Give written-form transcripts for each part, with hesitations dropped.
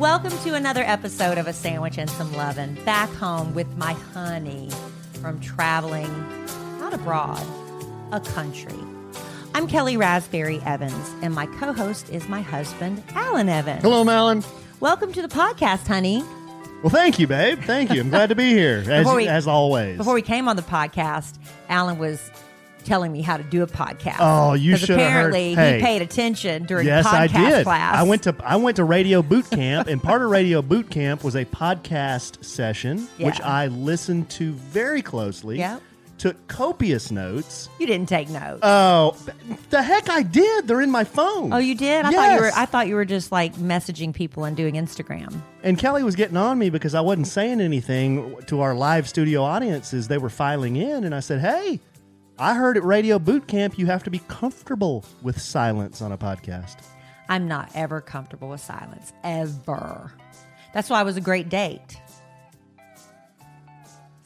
Welcome to another episode of A Sandwich and Some Lovin'. Back home with my honey from traveling, not abroad, a country. I'm Kellie Raspberry Evans, and my co-host is my husband, Alan Evans. Hello, Alan. Welcome to the podcast, honey. Well, thank you, babe. Thank you. I'm glad to be here, as always. Before we came on the podcast, Alan was telling me how to do a podcast. Oh, you should have heard. Apparently, he paid attention during yes, podcast I did. class. I went to Radio Boot Camp, and part of Radio Boot Camp was a podcast session, which I listened to very closely. Yeah. Took copious notes. You didn't take notes. Oh, the heck I did. They're in my phone. Oh, you did? Yes. I thought you were just like messaging people and doing Instagram. And Kelly was getting on me because I wasn't saying anything to our live studio audiences. They were filing in, and I said, hey, I heard at Radio Boot Camp you have to be comfortable with silence on a podcast. I'm not ever comfortable with silence, ever. That's why it was a great date.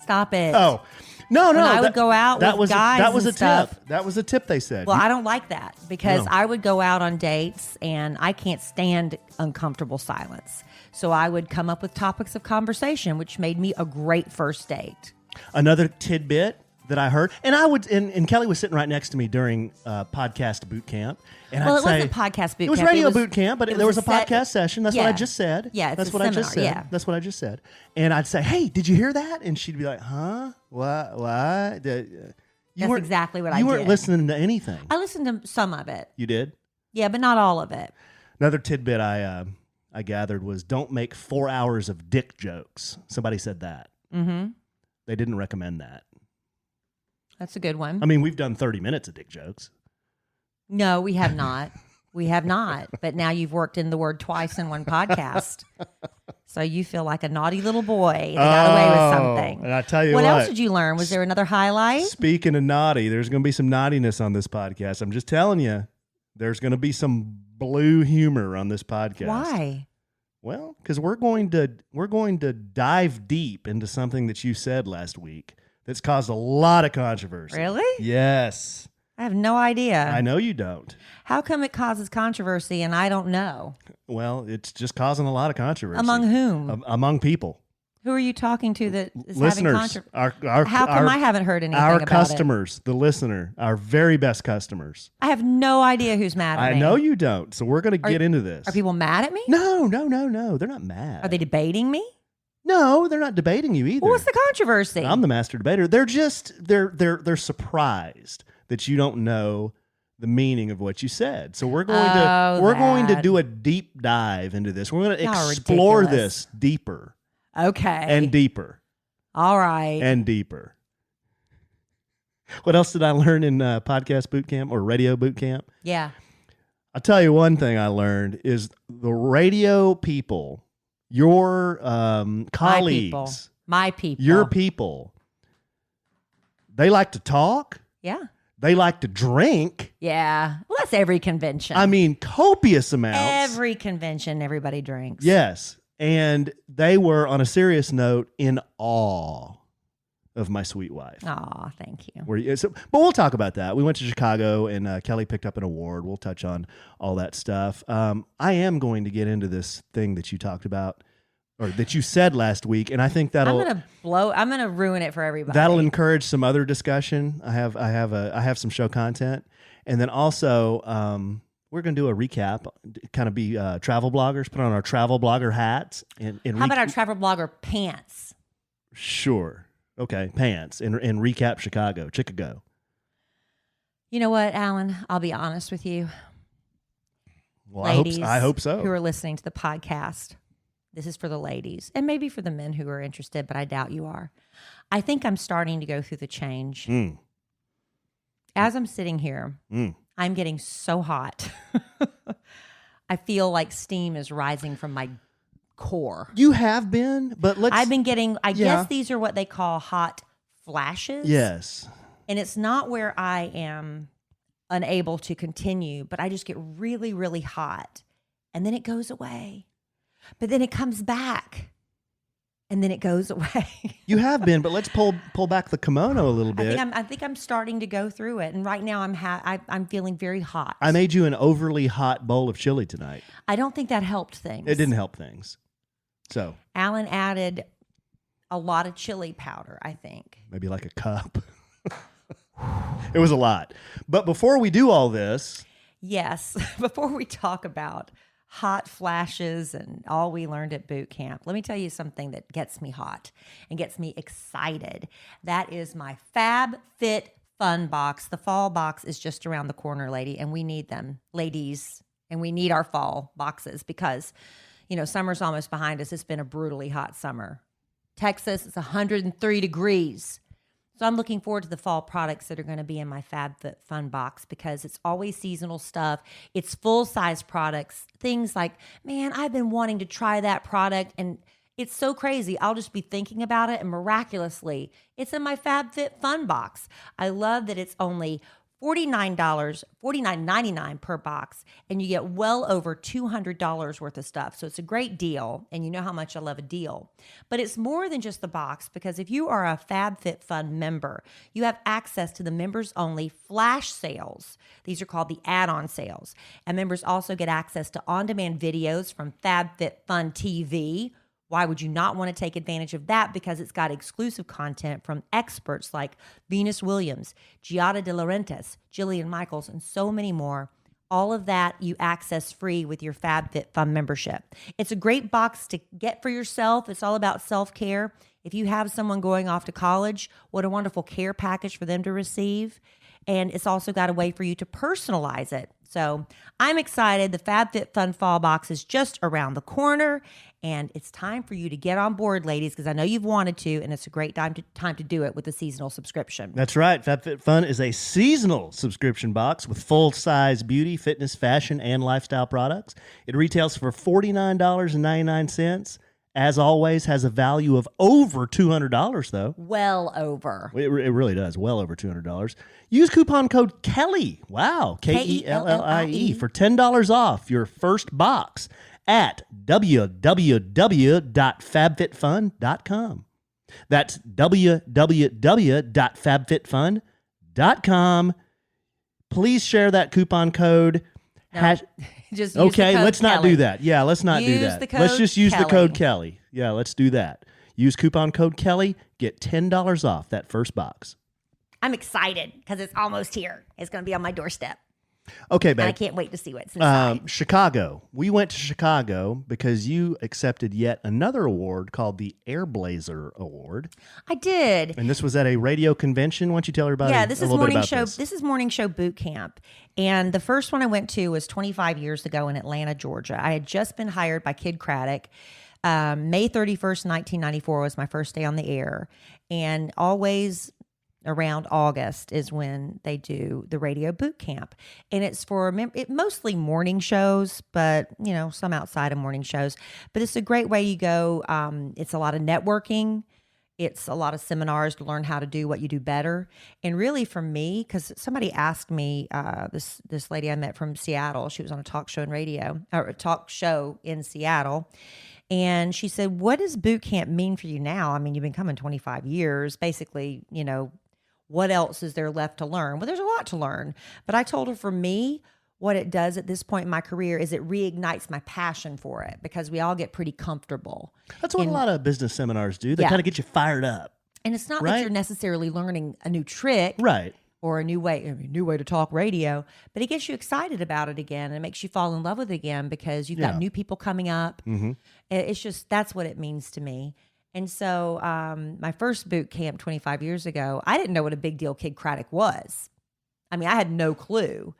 Stop it. Oh, no. I would go out with guys that was and a stuff. tip. That was a tip they said. Well, I don't like that because I would go out on dates and I can't stand uncomfortable silence. So I would come up with topics of conversation, which made me a great first date. Another tidbit that I heard, and Kelly was sitting right next to me during podcast boot camp. And Well, I'd it say, wasn't podcast boot camp. It was radio boot camp, but there was a set- podcast session. That's what I just said. Yeah, it's that's a what seminar, I just said. yeah. That's what I just said. And I'd say, "Hey, did you hear that?" And she'd be like, "Huh? What? That's exactly what I did. You weren't listening to anything. I listened to some of it. You did? Yeah, but not all of it. Another tidbit I gathered was don't make 4 hours of dick jokes. Somebody said that. Mm-hmm. They didn't recommend that. That's a good one. I mean, we've done 30 minutes of dick jokes. No, we have not. We have not. But now you've worked in the word twice in one podcast. So you feel like a naughty little boy that got away with something. And I tell you what else did you learn? Was there another highlight? Speaking of naughty, there's going to be some naughtiness on this podcast. I'm just telling you, there's going to be some blue humor on this podcast. Why? Well, because we're going to dive deep into something that you said last week that's caused a lot of controversy. Really? Yes. I have no idea. I know you don't. How come it causes controversy and I don't know? Well, it's just causing a lot of controversy. Among whom? Among people. Who are you talking to that is Listeners. having controversy? How come I haven't heard anything our about customers, the listener, our very best customers. I have no idea who's mad at me. I know you don't, so we're going to get into this. Are people mad at me? No. They're not mad. Are they debating me? No, they're not debating you either. Well, what's the controversy? I'm the master debater. They're just they're surprised that you don't know the meaning of what you said. So we're going to do a deep dive into this. We're going to explore this deeper. Okay. And deeper. All right. And deeper. What else did I learn in podcast boot camp or radio boot camp? Yeah. I'll tell you one thing I learned is the radio people, your colleagues, my people, your people, they like to talk. Yeah. They like to drink. Yeah. Well, that's every convention. I mean, copious amounts. Every convention, everybody drinks. Yes. And they were, on a serious note, in awe of my sweet wife. Aw, thank you. But we'll talk about that. We went to Chicago, and Kelly picked up an award. We'll touch on all that stuff. I am going to get into this thing that you talked about, or that you said last week, and I think that'll I'm gonna ruin it for everybody. That'll encourage some other discussion. I have some show content, and then also we're going to do a recap, kind of be travel bloggers, put on our travel blogger hats. How about our travel blogger pants? Sure. Okay, pants, and recap Chicago. You know what, Alan? I'll be honest with you. Well, ladies, I hope so. Who are listening to the podcast, this is for the ladies, and maybe for the men who are interested, but I doubt you are. I think I'm starting to go through the change. As I'm sitting here, I'm getting so hot. I feel like steam is rising from my core. You have been, but I've been getting, I guess these are what they call hot flashes. Yes. And it's not where I am unable to continue, but I just get really, really hot. And then it goes away. But then it comes back. And then it goes away. You have been, but let's pull back the kimono a little bit. I think I'm starting to go through it, and right now I'm feeling very hot. I made you an overly hot bowl of chili tonight. I don't think that helped things. It didn't help things. So Allen added a lot of chili powder, I think. Maybe like a cup. It was a lot. But before we do all this. Yes, before we talk about hot flashes and all we learned at boot camp, let me tell you something that gets me hot and gets me excited. That is my Fab Fit Fun box. The fall box is just around the corner, and we need them, ladies, and we need our fall boxes because, summer's almost behind us. It's been a brutally hot summer. Texas, it's 103 degrees. So I'm looking forward to the fall products that are going to be in my Fab Fit Fun box because it's always seasonal stuff. It's full-size products. Things like, man, I've been wanting to try that product, and it's so crazy. I'll just be thinking about it, and miraculously, it's in my Fab Fit Fun box. I love that it's only $49.99 per box, and you get well over $200 worth of stuff. So it's a great deal, and you know how much I love a deal. But it's more than just the box, because if you are a FabFitFun member, you have access to the members-only flash sales. These are called the add-on sales. And members also get access to on-demand videos from FabFitFun TV. Why would you not want to take advantage of that? Because it's got exclusive content from experts like Venus Williams, Giada De Laurentiis, Jillian Michaels, and so many more. All of that you access free with your FabFitFun membership. It's a great box to get for yourself. It's all about self-care. If you have someone going off to college, what a wonderful care package for them to receive. And it's also got a way for you to personalize it. So I'm excited. The FabFitFun Fall Box is just around the corner, and it's time for you to get on board, ladies, because I know you've wanted to, and it's a great time to do it with a seasonal subscription. That's right. FabFitFun is a seasonal subscription box with full-size beauty, fitness, fashion, and lifestyle products. It retails for $49.99. As always, has a value of over $200, though. Well over. It really does. Well over $200. Use coupon code Kelly. Wow. Kellie for $10 off your first box at www.fabfitfun.com. That's www.fabfitfun.com. Please share that coupon code. Just use okay, the code let's not Kelly. do that. Yeah, let's not do Use that. the code Let's just use the Kelly. code Kelly. Yeah, let's do that. Use coupon code Kelly. Get $10 off that first box. I'm excited because it's almost here. It's going to be on my doorstep. Okay, babe. And I can't wait to see what's inside. Chicago. We went to Chicago because you accepted yet another award called the Airblazer Award. I did. And this was at a radio convention. Why don't you tell everybody this a is little bit morning about show. this? Is morning show boot camp. And the first one I went to was 25 years ago in Atlanta, Georgia. I had just been hired by Kid Craddock. May 31st, 1994 was my first day on the air. And always around August is when they do the radio boot camp. And it's for mostly morning shows, but, some outside of morning shows. But it's a great way you go. It's a lot of networking. It's a lot of seminars to learn how to do what you do better. And really for me, because somebody asked me, this lady I met from Seattle, she was on a talk show in Seattle. And she said, what does boot camp mean for you now? I mean, you've been coming 25 years, basically, what else is there left to learn? Well, there's a lot to learn. But I told her for me, what it does at this point in my career is it reignites my passion for it because we all get pretty comfortable. That's what a lot of business seminars do. They kind of get you fired up. And it's not that you're necessarily learning a new trick. Right. Or a new way to talk radio, but it gets you excited about it again and it makes you fall in love with it again because you've got new people coming up. Mm-hmm. It's just, that's what it means to me. And so my first boot camp 25 years ago, I didn't know what a big deal Kid Craddock was. I mean, I had no clue.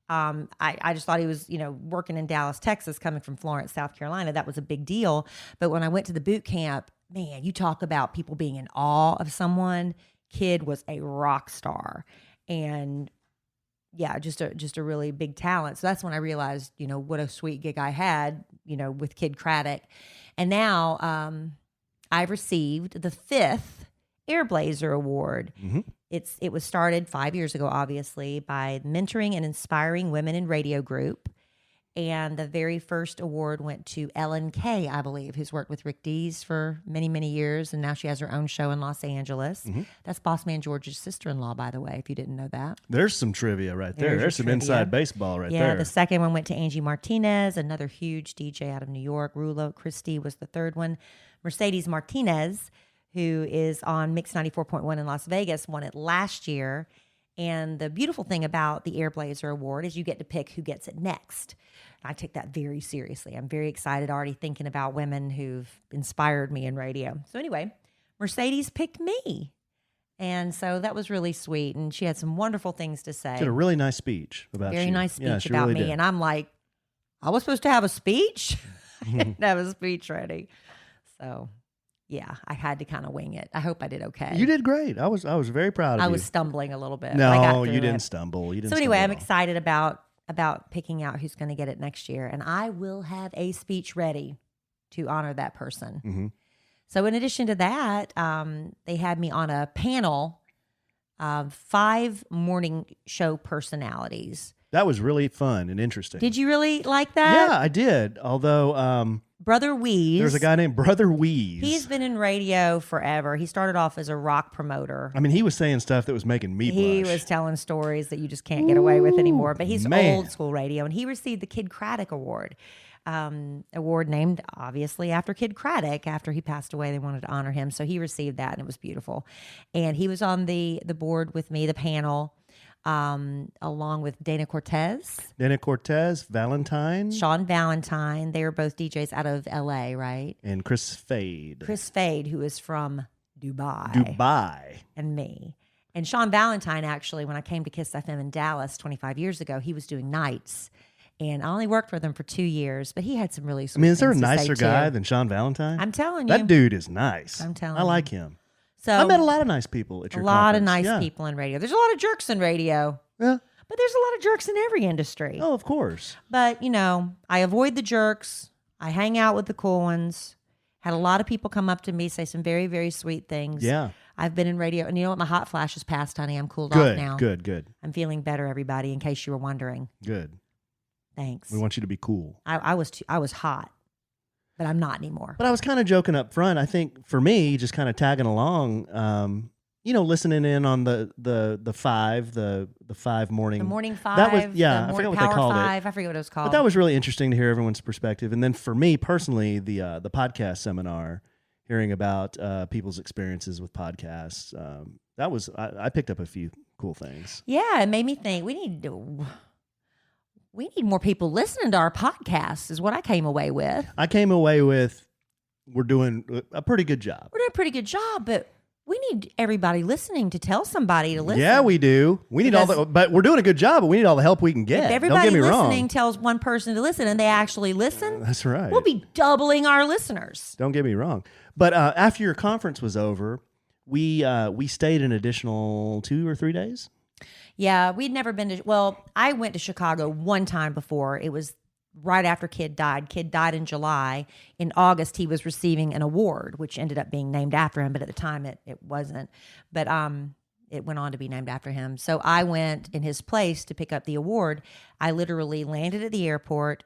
I just thought he was, working in Dallas, Texas, coming from Florence, South Carolina. That was a big deal. But when I went to the boot camp, man, you talk about people being in awe of someone. Kid was a rock star. And yeah, just a really big talent. So that's when I realized, what a sweet gig I had, with Kid Craddock. And now I've received the 5th Airblazer Award. Mm-hmm. It was started 5 years ago, obviously, by Mentoring and Inspiring Women in Radio Group. And the very first award went to Ellen Kay, I believe, who's worked with Rick Dees for many, many years. And now she has her own show in Los Angeles. Mm-hmm. That's Boss Man George's sister-in-law, by the way, if you didn't know that. There's some trivia right there. There's some inside baseball right there. Yeah, the second one went to Angie Martinez, another huge DJ out of New York. Rulo Christie was the third one. Mercedes Martinez, who is on Mix 94.1 in Las Vegas, won it last year. And the beautiful thing about the Airblazer Award is you get to pick who gets it next. I take that very seriously. I'm very excited, already thinking about women who've inspired me in radio. So anyway, Mercedes picked me. And so that was really sweet. And she had some wonderful things to say. She had a really nice speech about you. Very nice speech about really me. did. And I'm like, I was supposed to have a speech? I didn't have a speech ready. So yeah, I had to kind of wing it. I hope I did okay. You did great. I was very proud of you. I was stumbling a little bit. No, you didn't stumble. So anyway, I'm excited about picking out who's going to get it next year. And I will have a speech ready to honor that person. Mm-hmm. So in addition to that, they had me on a panel of 5 morning show personalities. That was really fun and interesting. Did you really like that? Yeah, I did. Although Brother Weeze. There's a guy named Brother Weeze. He's been in radio forever. He started off as a rock promoter. I mean, he was saying stuff that was making me blush. He was telling stories that you just can't get away with anymore. But he's old school radio, and he received the Kid Craddock Award. Award named, obviously, after Kid Craddock. After he passed away, they wanted to honor him. So he received that, and it was beautiful. And he was on the board with me, the panel, along with Dana Cortez, Valentine, Sean Valentine. They were both DJs out of LA, right? And Chris Fade, who is from Dubai, and me. And Sean Valentine, actually, when I came to Kiss FM in Dallas 25 years ago, he was doing nights, and I only worked for them for 2 years, but he had some really sweet is there a things to nicer say guy too. than Sean Valentine? I'm telling you, that dude is nice. I'm telling I like him. So I met a lot of nice people at your conference. A lot of nice people in radio. There's a lot of jerks in radio. Yeah. But there's a lot of jerks in every industry. Oh, of course. But, I avoid the jerks. I hang out with the cool ones. Had a lot of people come up to me, say some very, very sweet things. Yeah. I've been in radio. And you know what? My hot flash is past, honey. I'm cooled off now. Good. I'm feeling better, everybody, in case you were wondering. Good. Thanks. We want you to be cool. I was hot. But I'm not anymore. But I was kind of joking up front. I think for me, just kind of tagging along, listening in on the 5 morning. The morning 5. That was, I forgot what they called 5, I forget what it was called. But that was really interesting to hear everyone's perspective. And then for me personally, the podcast seminar, hearing about people's experiences with podcasts, I picked up a few cool things. Yeah, it made me think we need more people listening to our podcast is what I came away with. We're doing a pretty good job. We're doing a pretty good job, but we need everybody listening to tell somebody to listen. Yeah, we do. We need but we're doing a good job, but we need all the help we can get. If everybody Don't get me listening wrong. tells one person to listen and they actually listen, that's right. We'll be doubling our listeners. Don't get me wrong. But after your conference was over, we stayed an additional 2 or 3 days. Yeah, we'd never been to. Well, I went to Chicago one time before. It was right after Kid died. Kid died in July. In August, he was receiving an award, which ended up being named after him. But at the time, it wasn't. But it went on to be named after him. So I went in his place to pick up the award. I literally landed at the airport,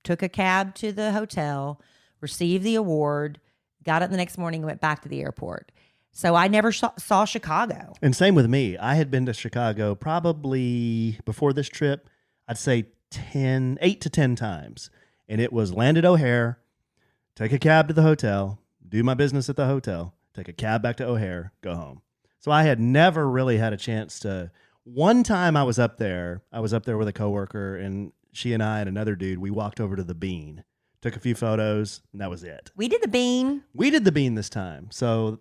took a cab to the hotel, received the award, got up the next morning, and went back to the airport. So I never saw Chicago. And same with me. I had been to Chicago probably before this trip, I'd say 8 to 10 times. And it was land at O'Hare, take a cab to the hotel, do my business at the hotel, take a cab back to O'Hare, go home. So I had never really had a chance to. One time I was up there with a coworker, and she and I and another dude, we walked over to the Bean. Took a few photos, and that was it. We did the Bean. We did the Bean this time. So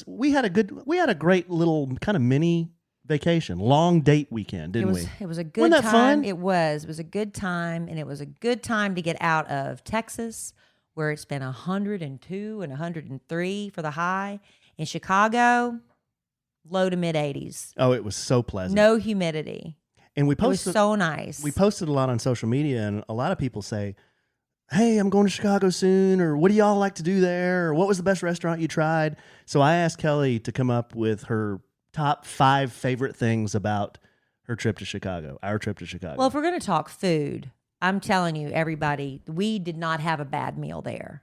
we had a great little kind of mini vacation, long date weekend, didn't we? It was a good time. Wasn't that fun? It was a good time, and it was a good time to get out of Texas, where it's been 102 and 103 for the high. In Chicago, low to mid 80s. Oh, it was so pleasant. No humidity. And it was so nice. We posted a lot on social media, and a lot of people say, hey, I'm going to Chicago soon, or what do y'all like to do there, or what was the best restaurant you tried? So I asked Kelly to come up with her top 5 favorite things about her trip to Chicago, our trip to Chicago. Well, if we're going to talk food, I'm telling you, everybody, we did not have a bad meal there.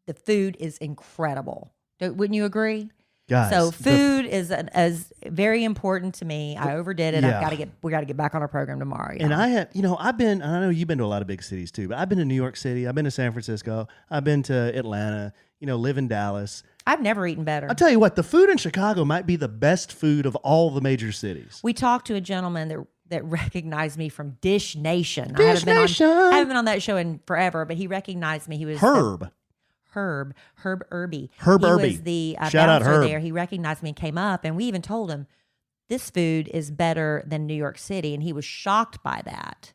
The food is incredible. Wouldn't you agree? Guys, so food is very important to me. I overdid it. Yeah. We got to get back on our program tomorrow. And I have, I know you've been to a lot of big cities too, but I've been to New York City. I've been to San Francisco. I've been to Atlanta, live in Dallas. I've never eaten better. I'll tell you what, the food in Chicago might be the best food of all the major cities. We talked to a gentleman that recognized me from Dish Nation. Dish Nation. I haven't been on that show in forever, but he recognized me. He was Herb Irby. Herb he Irby. was the Shout out bouncer Herb. there. He recognized me and came up, and we even told him this food is better than New York City, and he was shocked by that.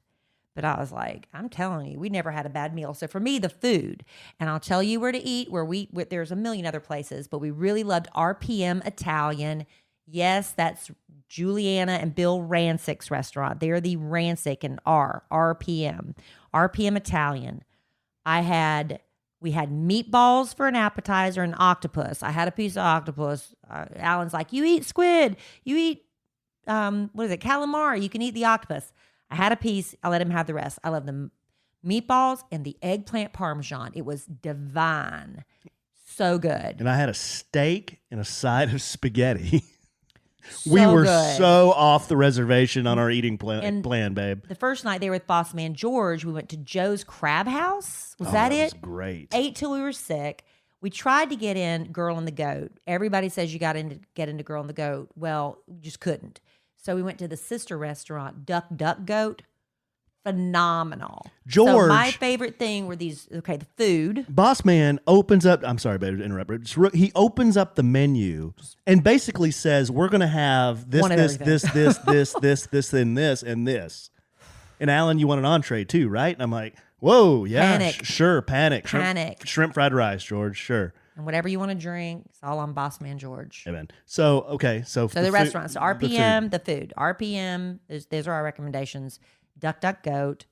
But I was like, I'm telling you, we never had a bad meal. So for me, the food, and I'll tell you where to eat. There's a million other places, but we really loved RPM Italian. Yes, that's Juliana and Bill Rancic's restaurant. They're the Rancic and RPM Italian. We had meatballs for an appetizer and octopus. I had a piece of octopus. Alan's like, you eat squid. You eat, calamari. You can eat the octopus. I had a piece. I let him have the rest. I love the meatballs and the eggplant parmesan. It was divine. So good. And I had a steak and a side of spaghetti. So we were good. so off the reservation on our eating plan, babe. The first night there with Boss Man George, we went to Joe's Crab House. Was that it? Was great. Ate till we were sick. We tried to get in Girl and the Goat. Everybody says you got to get into Girl and the Goat. Well, we just couldn't. So we went to the sister restaurant, Duck Goat. Phenomenal. George. So my favorite thing were the food. Boss Man opens up. I'm sorry, babe, to interrupt. But he opens up the menu and basically says, "We're going to have this, and this." And Alan, you want an entree too, right? And I'm like, "Whoa, yeah, Panic. Sure, panic, Panic. shrimp fried rice, George, sure." And whatever you want to drink, it's all on Boss Man George. Amen. So the restaurants, so RPM, the food. RPM, those are our recommendations. Duck Goat,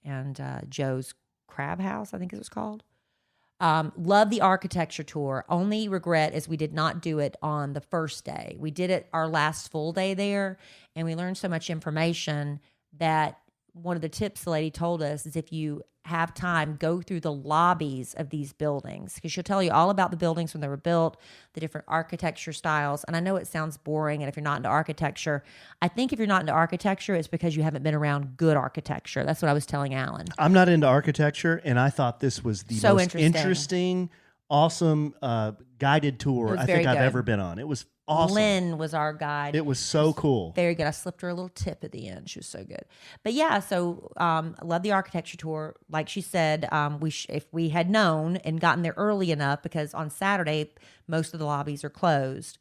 and Joe's Crab House, I think it was called. Love the architecture tour. Only regret is we did not do it on the first day. We did it our last full day there, and we learned so much information that one of the tips the lady told us is if you have time, go through the lobbies of these buildings, because she'll tell you all about the buildings when they were built, the different architecture styles. And I know it sounds boring, and if you're not into architecture, I think if you're not into architecture, it's because you haven't been around good architecture. That's what I was telling Alan. I'm not into architecture, and I thought this was the So most interesting, awesome guided tour I think I've ever been on. It was awesome. Lynn was our guide. It was so cool. Very good. I slipped her a little tip at the end. She was so good. But yeah, so I love the architecture tour. Like she said, if we had known and gotten there early enough, because on Saturday, most of the lobbies are closed.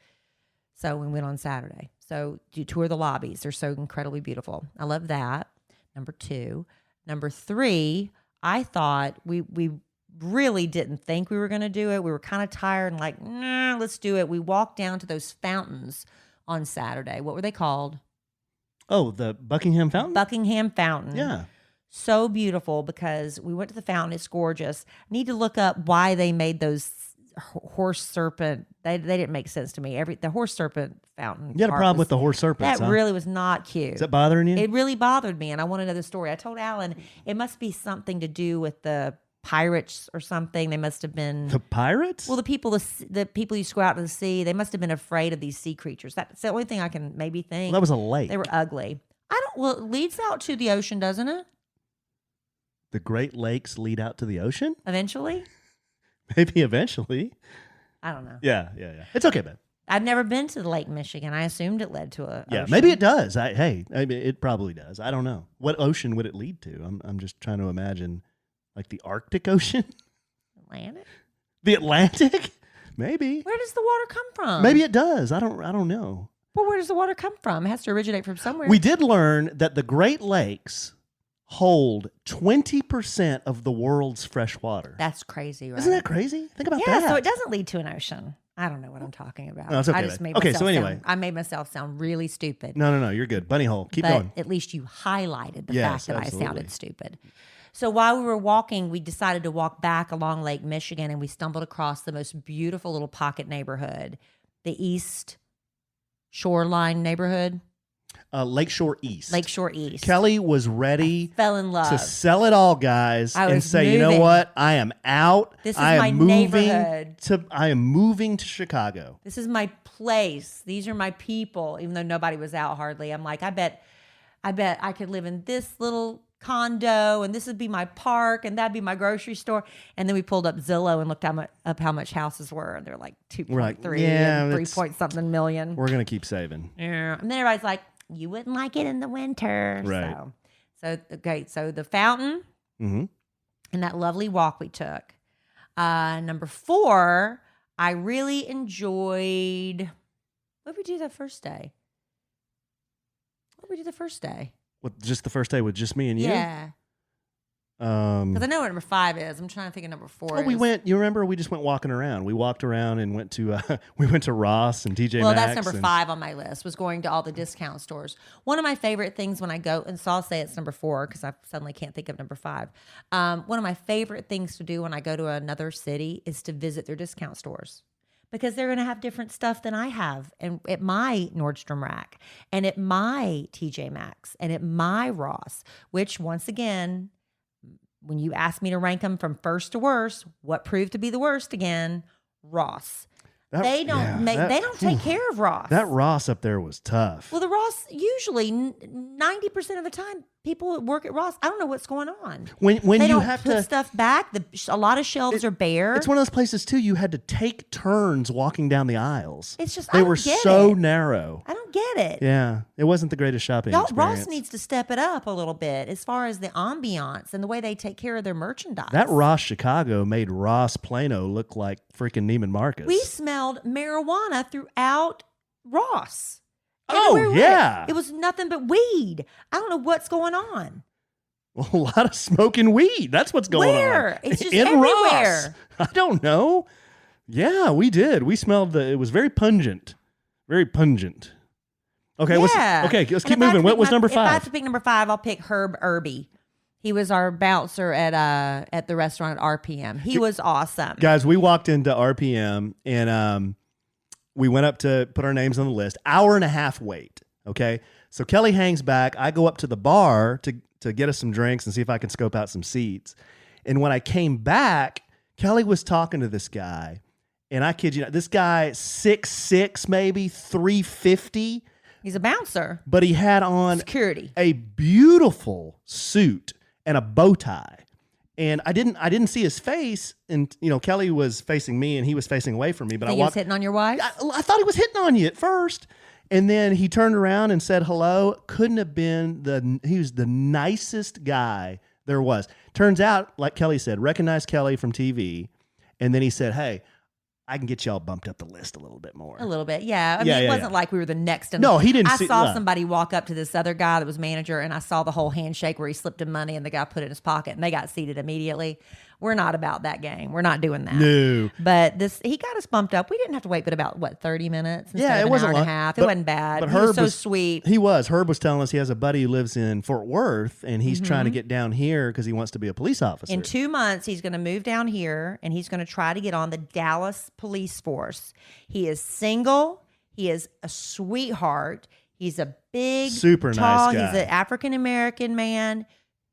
So we went on Saturday. So you tour the lobbies. They're so incredibly beautiful. I love that. Number 2. Number 3, I thought we really didn't think we were going to do it. We were kind of tired and like, nah, let's do it. We walked down to those fountains on Saturday. What were they called? Oh, the Buckingham Fountain? Buckingham Fountain. Yeah. So beautiful, because we went to the fountain. It's gorgeous. Need to look up why they made those horse serpent. They didn't make sense to me. The horse serpent fountain. You had a problem with the horse serpents, That really was not cute. Is that bothering you? It really bothered me, and I want to know the story. I told Alan it must be something to do with the pirates or something. They must have been the pirates. Well, the people used to go out to the sea. They must have been afraid of these sea creatures. That's the only thing I can maybe think. Well, that was a lake. They were ugly. Well, it leads out to the ocean, doesn't it? The Great Lakes lead out to the ocean? Eventually? Maybe eventually. I don't know. Yeah. It's okay, man. I've never been to Lake Michigan. I assumed it led to a Yeah, ocean. maybe it does. It probably does. I don't know. What ocean would it lead to? I'm just trying to imagine, like the Arctic Ocean? Atlantic? The Atlantic? Maybe. Where does the water come from? Maybe it does. I don't know. Well, where does the water come from? It has to originate from somewhere. We did learn that the Great Lakes hold 20% of the world's fresh water. That's crazy, right? Isn't that crazy? Think about that. Yeah, so it doesn't lead to an ocean. I don't know what I'm talking about. No, it's okay, I just made okay, myself so anyway. I made myself sound really stupid. No, you're good. Bunny hole. Keep but going. At least you highlighted the Yes, fact that absolutely. I sounded stupid. So while we were walking, we decided to walk back along Lake Michigan, and we stumbled across the most beautiful little pocket neighborhood, the East Shoreline neighborhood. Lakeshore East. Lakeshore East. Kelly was ready fell in love to sell it all, guys, and say, moving. you know what? I am out. This is I am my moving neighborhood. I am moving to Chicago. This is my place. These are my people. Even though nobody was out hardly, I'm like, I bet I could live in this little condo, and this would be my park, and that'd be my grocery store. And then we pulled up Zillow and looked up how much houses were, and they're like 2.3 and 3 point something million. We're gonna keep saving. Yeah, and then everybody's like, you wouldn't like it in the winter, right? So okay, so the fountain and that lovely walk we took. Number 4, I really enjoyed. What did we do that first day? What, just the first day with just me and you? Yeah. Because I know what number 5 is. I'm trying to think of number 4. Oh, we went. You remember? We just went walking around. We walked around and went to Ross and TJ Maxx. Well, that's number 5 on my list. Was going to all the discount stores. One of my favorite things when I go, and so I'll say it's number 4 because I suddenly can't think of number 5. One of my favorite things to do when I go to another city is to visit their discount stores. Because they're going to have different stuff than I have, and at my Nordstrom Rack, and at my TJ Maxx, and at my Ross. Which, once again, when you ask me to rank them from first to worst, what proved to be the worst again? Ross. They don't take care of Ross. That Ross up there was tough. Well, the Ross, usually 90% of the time, people that work at Ross, I don't know what's going on. When they you don't have put to stuff back, a lot of shelves are bare. It's one of those places too. You had to take turns walking down the aisles. It's just they were so narrow. I don't get it. Yeah, it wasn't the greatest shopping experience. Ross needs to step it up a little bit as far as the ambiance and the way they take care of their merchandise. That Ross Chicago made Ross Plano look like freaking Neiman Marcus. We smelled marijuana throughout Ross. Oh, yeah. It was nothing but weed. I don't know what's going on. Well, a lot of smoking weed. That's what's going on. Where? It's just in everywhere. Ross. I don't know. Yeah, we did. We smelled it was very pungent. Very pungent. Okay, yeah. Let's keep moving. What was number 5? If I have to pick number 5, I'll pick Herb Irby. He was our bouncer at the restaurant at RPM. He was awesome. Guys, we walked into RPM and we went up to put our names on the list. 1.5 hour wait. Okay. So Kelly hangs back. I go up to the bar to get us some drinks and see if I can scope out some seats. And when I came back, Kelly was talking to this guy. And I kid you not, this guy 6'6", maybe 350. He's a bouncer. But he had on security, a beautiful suit and a bow tie. And I didn't see his face, and Kelly was facing me, and he was facing away from me. But he was hitting on your wife. I thought he was hitting on you at first, and then he turned around and said hello. Couldn't have been he was the nicest guy there was. Turns out, like Kelly said, recognized Kelly from TV, and then he said, "Hey, I can get y'all bumped up the list a little bit more." A little bit, yeah. I mean, it wasn't like we were the next. No, he didn't. I saw somebody walk up to this other guy that was manager, and I saw the whole handshake where he slipped him money, and the guy put it in his pocket, and they got seated immediately. We're not about that game. We're not doing that. No. But he got us bumped up. We didn't have to wait but about 30 minutes instead of it wasn't an hour and a half. It wasn't bad. But Herb was so sweet. He was. Herb was telling us he has a buddy who lives in Fort Worth, and he's trying to get down here because he wants to be a police officer. In 2 months, he's going to move down here, and he's going to try to get on the Dallas police force. He is single. He is a sweetheart. He's a big, super tall, nice guy. He's an African-American man,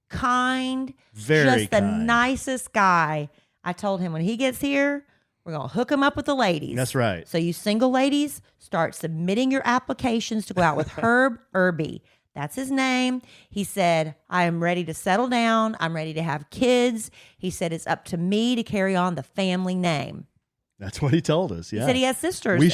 kind, very just the nicest guy. I told him when he gets here, we're going to hook him up with the ladies. That's right. So you single ladies, start submitting your applications to go out with Herb Irby. That's his name. He said, I am ready to settle down. I'm ready to have kids. He said, it's up to me to carry on the family name. That's what he told us. Yeah. He said he has sisters. He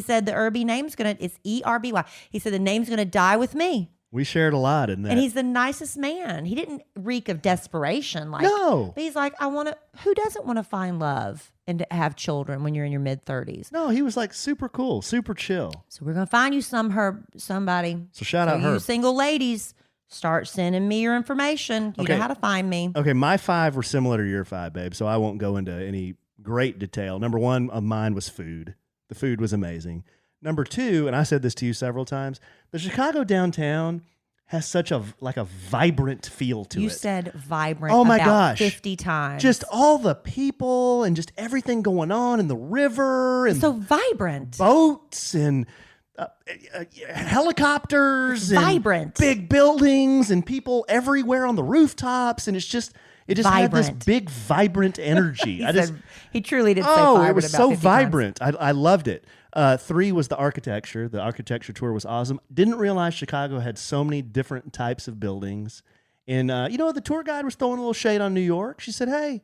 said the Irby name's it's ERBY. He said the name's going to die with me. We shared a lot in that. And he's the nicest man. He didn't reek of desperation. No. But he's like, who doesn't want to find love and to have children when you're in your mid-30s? No, he was like super cool, super chill. So we're going to find you somebody. So shout out Herb. You single ladies, start sending me your information. You know how to find me. Okay, my 5 were similar to your 5, babe, so I won't go into any great detail. Number 1 of mine was food. The food was amazing. Number 2, and I said this to you several times, the Chicago downtown has such a vibrant feel to it. You said vibrant. Oh my about gosh, 50 times. Just all the people and just everything going on in the river and so vibrant. Boats and helicopters, vibrant, and big buildings, and people everywhere on the rooftops, and it just had this big vibrant energy. He truly did say vibrant. It was about so 50 vibrant. I loved it. 3 was the architecture. The architecture tour was awesome. Didn't realize Chicago had so many different types of buildings. And the tour guide was throwing a little shade on New York. She said, "Hey,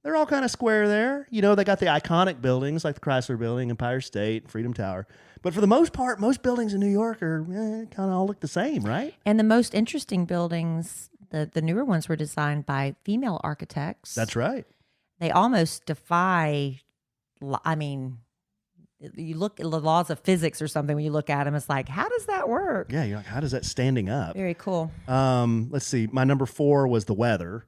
they're all kind of square there. They got the iconic buildings like the Chrysler Building, Empire State, Freedom Tower. But for the most part, most buildings in New York are kind of all look the same, right?" And the most interesting buildings, the newer ones, were designed by female architects. That's right. They almost defy, you look at the laws of physics or something when you look at them. It's like, how does that work? Yeah, you're like, how does that standing up? Very cool. Let's see. My number 4 was the weather.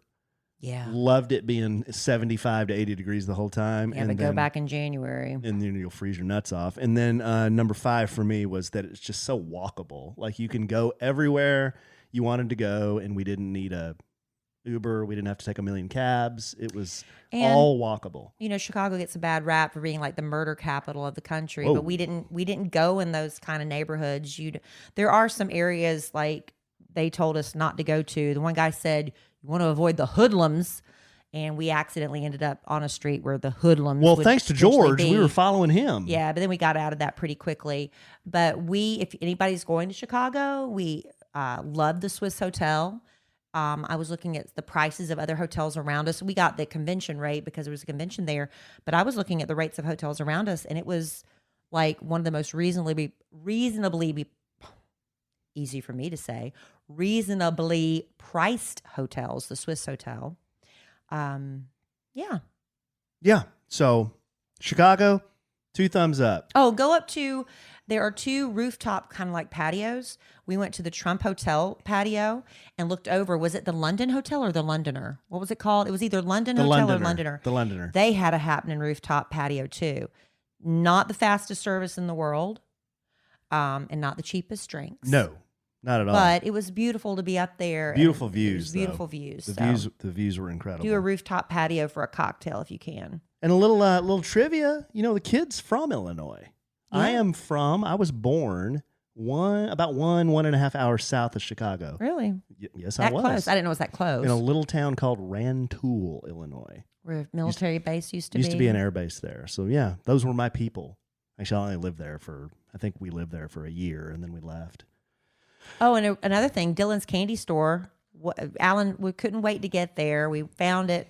Yeah. Loved it being 75 to 80 degrees the whole time. Yeah, but go back in January. And then you'll freeze your nuts off. And then number 5 for me was that it's just so walkable. Like you can go everywhere you wanted to go, and we didn't need a Uber. We didn't have to take a million cabs. It was all walkable. Chicago gets a bad rap for being like the murder capital of the country, Whoa. but we didn't go in those kind of neighborhoods. There are some areas like they told us not to go to. The one guy said, "You want to avoid the hoodlums," and we accidentally ended up on a street where the hoodlums. Well, thanks to George, we were following him. Yeah, but then we got out of that pretty quickly. But if anybody's going to Chicago, we love the Swiss Hotel. I was looking at the prices of other hotels around us. We got the convention rate because there was a convention there, but I was looking at the rates of hotels around us, and it was like one of the most reasonably easy for me to say, reasonably priced hotels, the Swiss Hotel. Yeah. So Chicago, 2 thumbs up. Oh, there are 2 rooftop kind of like patios. We went to the Trump Hotel patio and looked over. Was it the London Hotel or the Londoner? What was it called? It was either London Hotel or Londoner. The Londoner. They had a happening rooftop patio too. Not the fastest service in the world, and not the cheapest drinks. No, not at all. But it was beautiful to be up there. Beautiful views. Beautiful views. The views were incredible. Do a rooftop patio for a cocktail if you can. And a little trivia. The kid's from Illinois. Yeah. I was born about 1.5 hours south of Chicago. Really? Yes, that I was. Close. I didn't know it was that close. In a little town called Rantoul, Illinois. Where a military base used to be. Used to be an air base there. So yeah, those were my people. Actually, I only lived there I think we lived there for a year, and then we left. Oh, and another thing, Dylan's Candy Store. Alan, we couldn't wait to get there. We found it.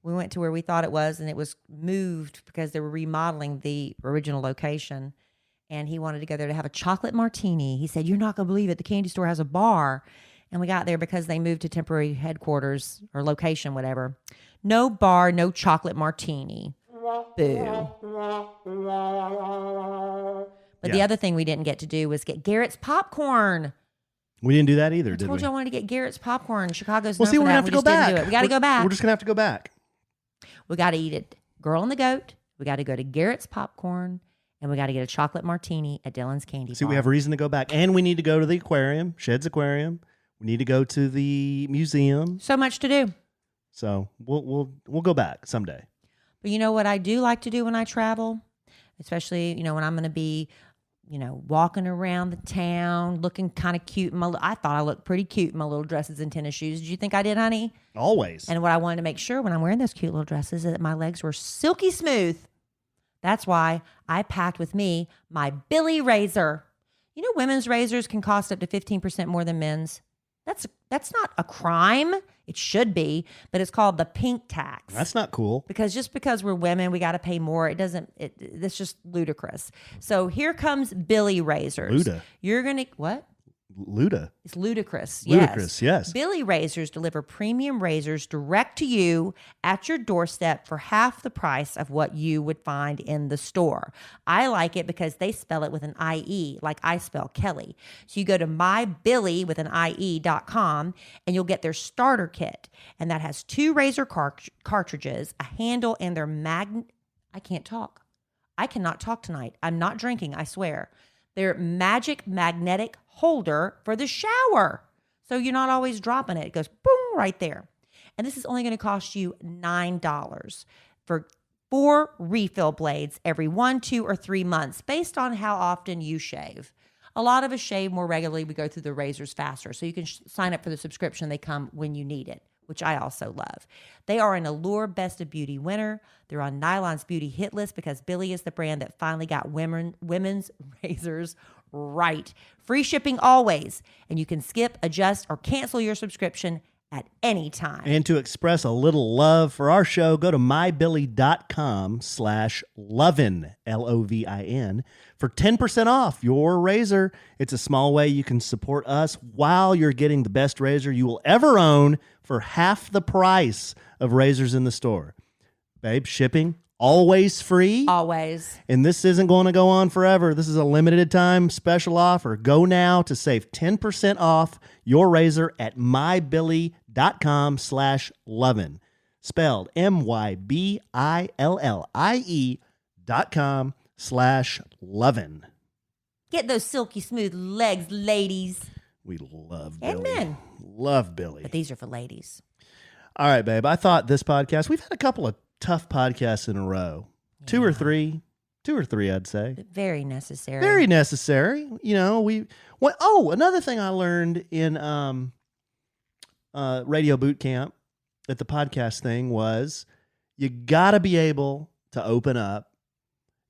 We went to where we thought it was, and it was moved because they were remodeling the original location. And he wanted to go there to have a chocolate martini. He said, "You're not going to believe it. The candy store has a bar." And we got there because they moved to temporary headquarters or location, whatever. No bar, no chocolate martini. Boo. But the other thing we didn't get to do was get Garrett's popcorn. We didn't do that either, did we? I told you I wanted to get Garrett's popcorn. Chicago's Well, known see, for we're going that. to have to go back. Didn't do it. We got to go back. We're just going to have to go back. We got to eat it. Girl and the Goat. We got to go to Garrett's popcorn. And we got to get a chocolate martini at Dylan's Candy See, Bar. we have reason to go back. And we need to go to the aquarium, Shed's Aquarium. We need to go to the museum. So much to do. So we'll go back someday. But you know what I do like to do when I travel? Especially, when I'm going to be, walking around the town, looking kind of cute. I thought I looked pretty cute in my little dresses and tennis shoes. Did you think I did, honey? Always. And what I wanted to make sure when I'm wearing those cute little dresses is that my legs were silky smooth. That's why I packed with me my Billy razor. Women's razors can cost up to 15% more than men's. That's not a crime. It should be, but it's called the pink tax. That's not cool. Because just because we're women, we got to pay more. It's just ludicrous. So here comes Billy razors. Luda. You're going to, what? Luda. It's ludicrous. Ludicrous, yes. Billy razors deliver premium razors direct to you at your doorstep for half the price of what you would find in the store. I like it because they spell it with an IE, like I spell Kelly. So you go to mybilly.com and you'll get their starter kit. And that has 2 razor cartridges, a handle, and their I can't talk. I cannot talk tonight. I'm not drinking, I swear. Their magic magnetic holder for the shower. So you're not always dropping it. It goes boom right there. And this is only going to cost you $9 for 4 refill blades every 1, 2, or 3 months based on how often you shave. A lot of us shave more regularly. We go through the razors faster. So you can sign up for the subscription. They come when you need it, which I also love. They are an Allure Best of Beauty winner. They're on Nylon's beauty hit list because Billy is the brand that finally got women's razors right. Free shipping always. And you can skip, adjust, or cancel your subscription at any time. And to express a little love for our show, go to mybilly.com/lovin, Lovin, for 10% off your razor. It's a small way you can support us while you're getting the best razor you will ever own for half the price of razors in the store. Babe, shipping always free. Always. And this isn't going to go on forever. This is a limited time special offer. Go now to save 10% off your razor at mybilly.com/lovin. Spelled MYBILLIE.com/lovin. Get those silky smooth legs, ladies. We love Billy. And men. Love Billy. But these are for ladies. All right, babe. I thought this podcast, we've had a couple of tough podcasts in a row. Yeah. Two or three, I'd say. Very necessary. Very necessary. You know, another thing I learned in Radio Boot Camp at the podcast thing was you got to be able to open up.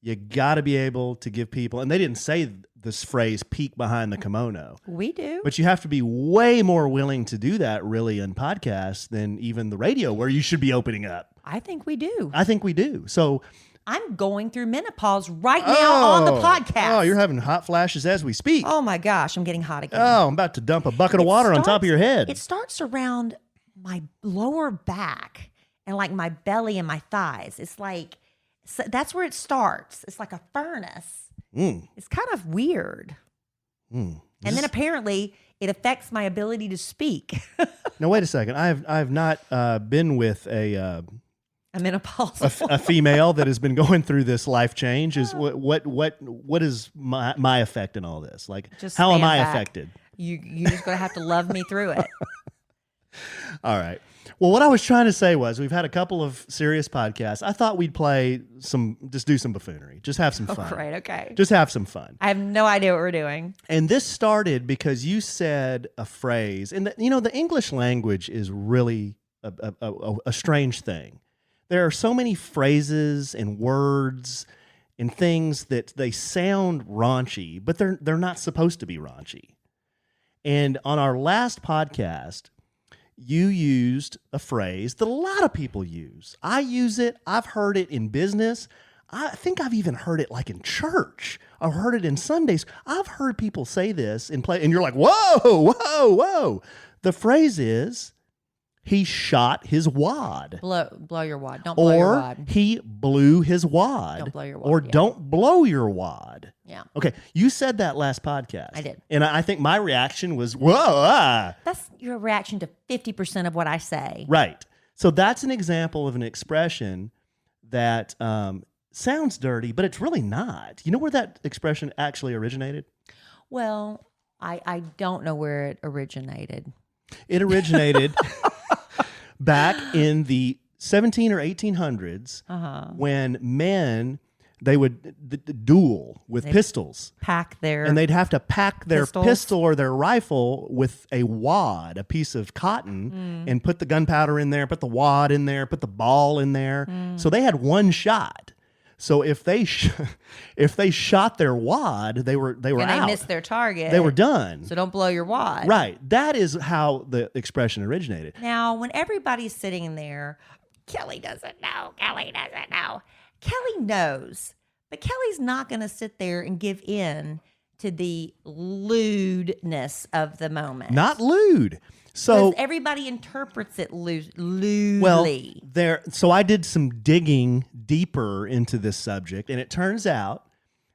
You got to be able to give people, and they didn't say this phrase, peek behind the kimono. We do. But you have to be way more willing to do that really in podcasts than even the radio where you should be opening up. I think we do. I think we do. So I'm going through menopause right now on the podcast. Oh, you're having hot flashes as we speak. Oh my gosh, I'm getting hot again. Oh, I'm about to dump a bucket of water on top of your head. It starts around my lower back and like my belly and my thighs. It's like, so that's where it starts. It's like a furnace. It's kind of weird. And then apparently it affects my ability to speak. Now, wait a second. I've not been with a menopausal a female that has been going through this life change. Is what is my effect in all this? Like, just how am I back. affected? You're just gonna have to love me through it. All right. Well, what I was trying to say was we've had a couple of serious podcasts. I thought we'd just do some buffoonery, just have some fun. Great, okay. Just have some fun. I have no idea what we're doing. And this started because you said a phrase, and the English language is really a strange thing. There are so many phrases and words and things that they sound raunchy, but they're not supposed to be raunchy. And on our last podcast, you used a phrase that a lot of people use. I use it. I've heard it in business. I think I've even heard it like in church. I've heard it in Sundays. I've heard people say this and you're like, whoa, whoa, whoa. The phrase is, he shot his wad. Blow your wad. Don't blow your wad. Or he blew his wad. Don't blow your wad. Or don't blow your wad. Yeah. Okay. You said that last podcast. I did. And I think my reaction was, whoa. That's your reaction to 50% of what I say. Right. So that's an example of an expression that sounds dirty, but it's really not. You know where that expression actually originated? Well, I don't know where it originated. It originated back in the 17 or 1800s when men, they would duel with pistols. And they'd have to pack their pistol or their rifle with a wad, a piece of cotton, and put the gunpowder in there, put the wad in there, put the ball in there. So they had one shot. So if they shot their wad, they were out. And they missed their target. They were done. So don't blow your wad. Right. That is how the expression originated. Now, when everybody's sitting there, Kelly doesn't know. Kelly knows. But Kelly's not going to sit there and give in to the lewdness of the moment. Not lewd. So everybody interprets it lewdly. Well, so I did some digging deeper into this subject, and it turns out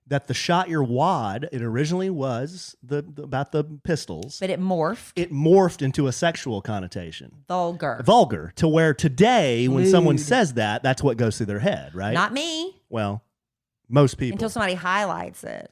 that the shot your wad, it originally was about the pistols. But it morphed. It morphed into a sexual connotation. Vulgar. To where today, when someone says that, that's what goes through their head, right? Not me. Well, most people. Until somebody highlights it.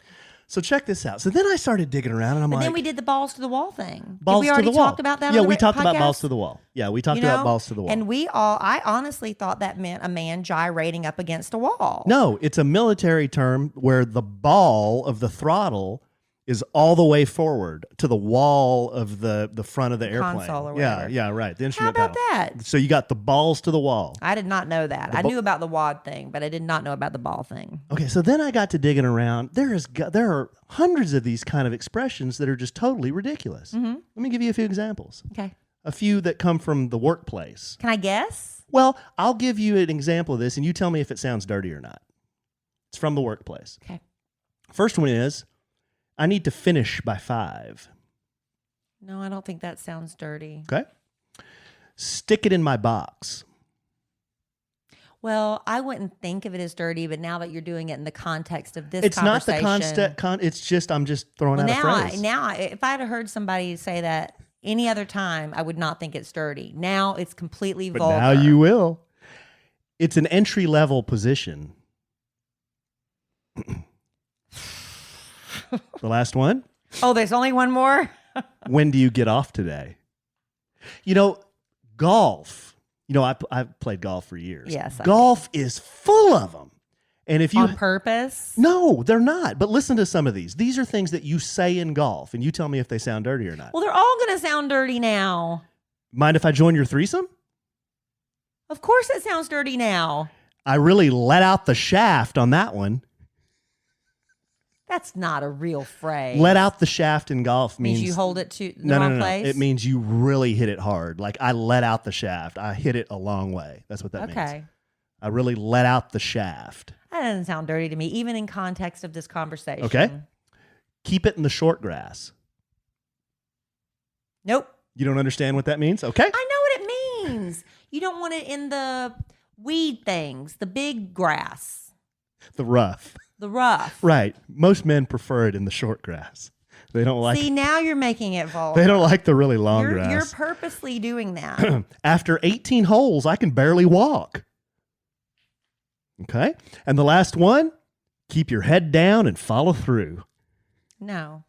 So check this out. So then I started digging around, and I'm like... But then we did the balls to the wall thing. Balls did we already to the wall. talk about that Yeah, on the we talked podcast? about balls to the wall. Yeah, we talked about balls to the wall. And I honestly thought that meant a man gyrating up against a wall. No, it's a military term where the ball of the throttle is all the way forward to the wall of the front of the airplane. Console or whatever. Yeah, right. The How instrument about panel. that? So you got the balls to the wall. I did not know that. I knew about the WAD thing, but I did not know about the ball thing. Okay, so then I got to digging around. There are hundreds of these kind of expressions that are just totally ridiculous. Mm-hmm. Let me give you a few examples. Okay. A few that come from the workplace. Can I guess? Well, I'll give you an example of this, and you tell me if it sounds dirty or not. It's from the workplace. Okay. First one is, I need to finish by 5. No, I don't think that sounds dirty. Okay. Stick it in my box. Well, I wouldn't think of it as dirty, but now that you're doing it in the context of this It's not the conversation. it's just, I'm just throwing out a phrase. If I had heard somebody say that any other time, I would not think it's dirty. Now it's completely But vulgar. now you will. It's an entry-level position. The last one. Oh, there's only one more? When do you get off today? You know, golf. You know, I've played golf for years. Yes. Golf is full of them. And if you On purpose? No, they're not. But listen to some of these. These are things that you say in golf, and you tell me if they sound dirty or not. Well, they're all going to sound dirty now. Mind if I join your threesome? Of course it sounds dirty now. I really let out the shaft on that one. That's not a real phrase. Let out the shaft in golf means you hold it to the no, wrong place? It means you really hit it hard. Like I let out the shaft. I hit it a long way. That's what that means. Okay. I really let out the shaft. That doesn't sound dirty to me, even in context of this conversation. Okay. Keep it in the short grass. Nope. You don't understand what that means? Okay. I know what it means. You don't want it in the weed things, the big grass, The rough. the rough. Right. Most men prefer it in the short grass. They don't like See, now you're making it vulgar. They don't like the really long You're grass. purposely doing that. After 18 holes, I can barely walk. Okay. And the last one, keep your head down and follow through. No.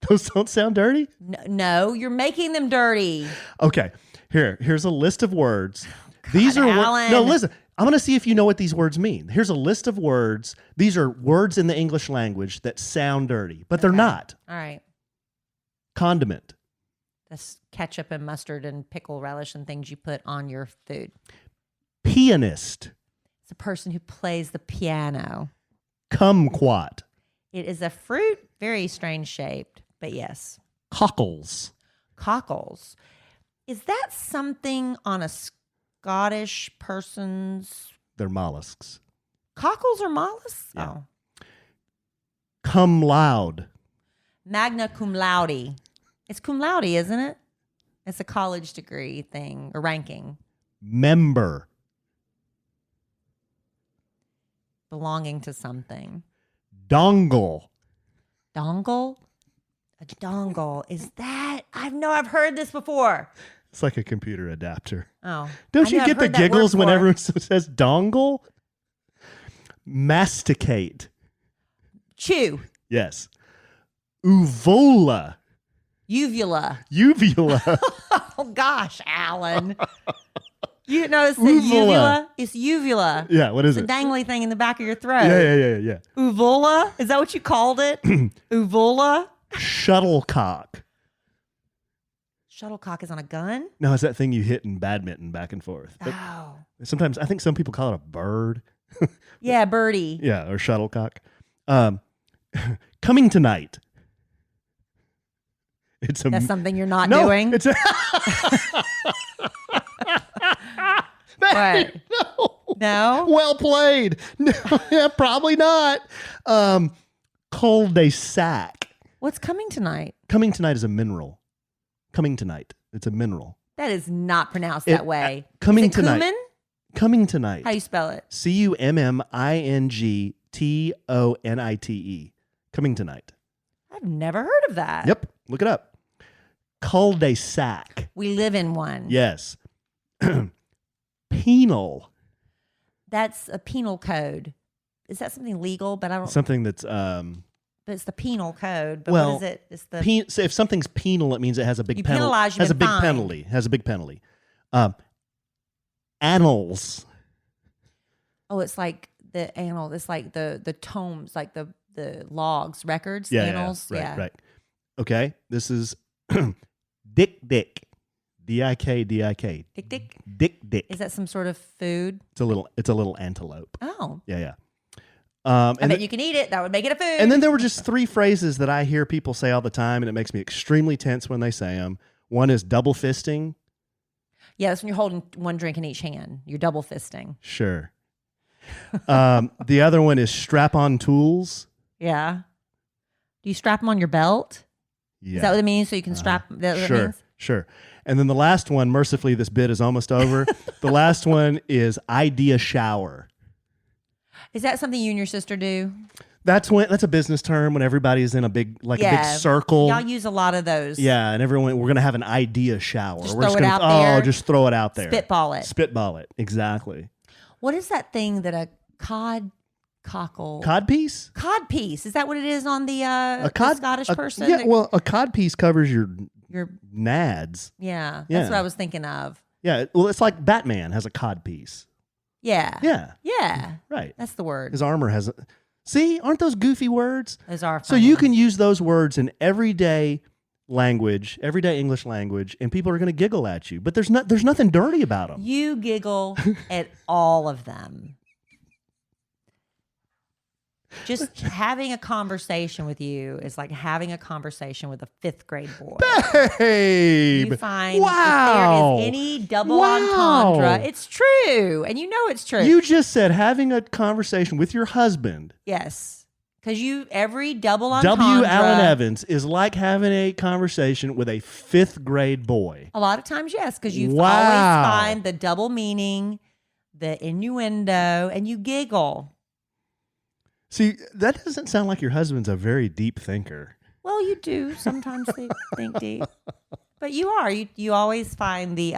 Those don't sound dirty? No, you're making them dirty. Okay. Here's a list of words. These are Alan. No, listen. I'm going to see if you know what these words mean. Here's a list of words. These are words in the English language that sound dirty, but they're not. All right. Condiment. That's ketchup and mustard and pickle relish and things you put on your food. Pianist. It's a person who plays the piano. Kumquat. It is a fruit, very strange shaped, but yes. Cockles. Cockles. Is that something on a Scottish person's... They're mollusks. Cockles are mollusks? Yeah. Oh. Cum laude. Magna cum laude. It's cum laude, isn't it? It's a college degree thing or ranking. Member. Belonging to something. Dongle. Dongle? A dongle. Is that? I've heard this before. It's like a computer adapter. Oh. Don't I you know, get I've the heard that giggles word when before. everyone says dongle? Masticate. Chew. Yes. Uvola. Uvula. Uvula. Oh gosh, Alan. You know it's the Uvula. uvula? It's uvula. Yeah, what is It's a it? dangly thing in the back of your throat. Yeah. Uvula? Is that what you called it? Uvula? Shuttlecock. Shuttlecock is on a gun? No, it's that thing you hit in badminton back and forth. But Oh. sometimes I think some people call it a bird. Yeah, birdie. Yeah, or shuttlecock. Coming tonight. It's a That's something you're not no, doing. It's a What? No? Well played. No, yeah, probably not. Cul-de-sac. What's coming tonight? Coming tonight is a mineral. Coming tonight. It's a mineral. That is not pronounced that way. Coming is it tonight. cumin? Coming tonight. How do you spell it? Cummingtonite. Coming tonight. I've never heard of that. Yep. Look it up. Cul-de-sac. We live in one. Yes. Penal. That's a penal code. Is that something legal? But I don't. Something that's But it's the penal code. But well, what is it? It's the so if something's penal, it means it has a big You penalty. penalize, you've Has a been big fined. penalty. Has a big penalty. Annals. oh, it's like the annal. It's like the tomes, like the the logs, records, Yeah, annals. yeah, right. Okay, this is Dick. Dick, Dick. Dick. Is that some sort of food? It's a little antelope. Oh. Yeah. I bet you can eat it. That would make it a food. And then there were just 3 phrases that I hear people say all the time, and it makes me extremely tense when they say them. One is double fisting. Yeah, that's when you're holding one drink in each hand. You're double fisting. Sure. The other one is strap-on tools. Yeah. Do you strap them on your belt? Yeah. Is that what it means? So you can strap? Sure. And then the last one, mercifully, this bit is almost over. The last one is idea shower. Is that something you and your sister do? That's a business term when everybody is in a big a big circle. Y'all use a lot of those. Yeah, and we're going to have an idea shower. Just throw it out there. Just throw it out there. Spitball it. Spitball it. Exactly. What is that thing that a codpiece? Codpiece. Is that what it is on the Scottish person? Yeah, well, a codpiece covers your nads. Yeah, that's what I was thinking of. Yeah, well, it's like Batman has a codpiece. Yeah. Right. That's the word. His armor has See, aren't those goofy words? Those are funny. So you can use those words in everyday language, everyday English language, and people are going to giggle at you. But there's nothing dirty about them. You giggle at all of them. Just having a conversation with you is like having a conversation with a 5th grade boy. Babe! You find if there is any double entendre, it's true. And you know it's true. You just said having a conversation with your husband. Yes. Because every double entendre. W. Allen Evans is like having a conversation with a 5th grade boy. A lot of times, yes. Because you always find the double meaning, the innuendo, and you giggle. See, that doesn't sound like your husband's a very deep thinker. Well, you do sometimes think deep. But you are. You always find the,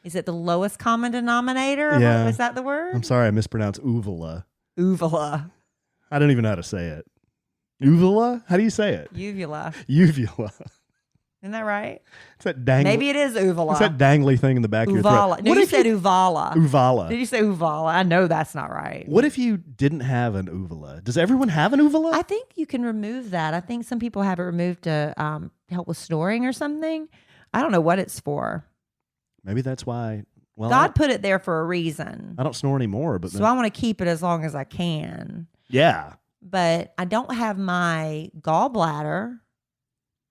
is it the lowest common denominator? Yeah. Is that the word? I'm sorry, I mispronounced uvula. Uvula. I don't even know how to say it. Uvula? How do you say it? Uvula. Uvula. Isn't that right? It's that dangly, maybe it is uvula. It's that dangly thing in the back of your throat. No, you said uvala. Uvala. Did you say uvala? I know that's not right. What if you didn't have an uvula? Does everyone have an uvula? I think you can remove that. I think some people have it removed to help with snoring or something. I don't know what it's for. Maybe that's why. Well, God put it there for a reason. I don't snore anymore, but so I want to keep it as long as I can. Yeah. But I don't have my gallbladder.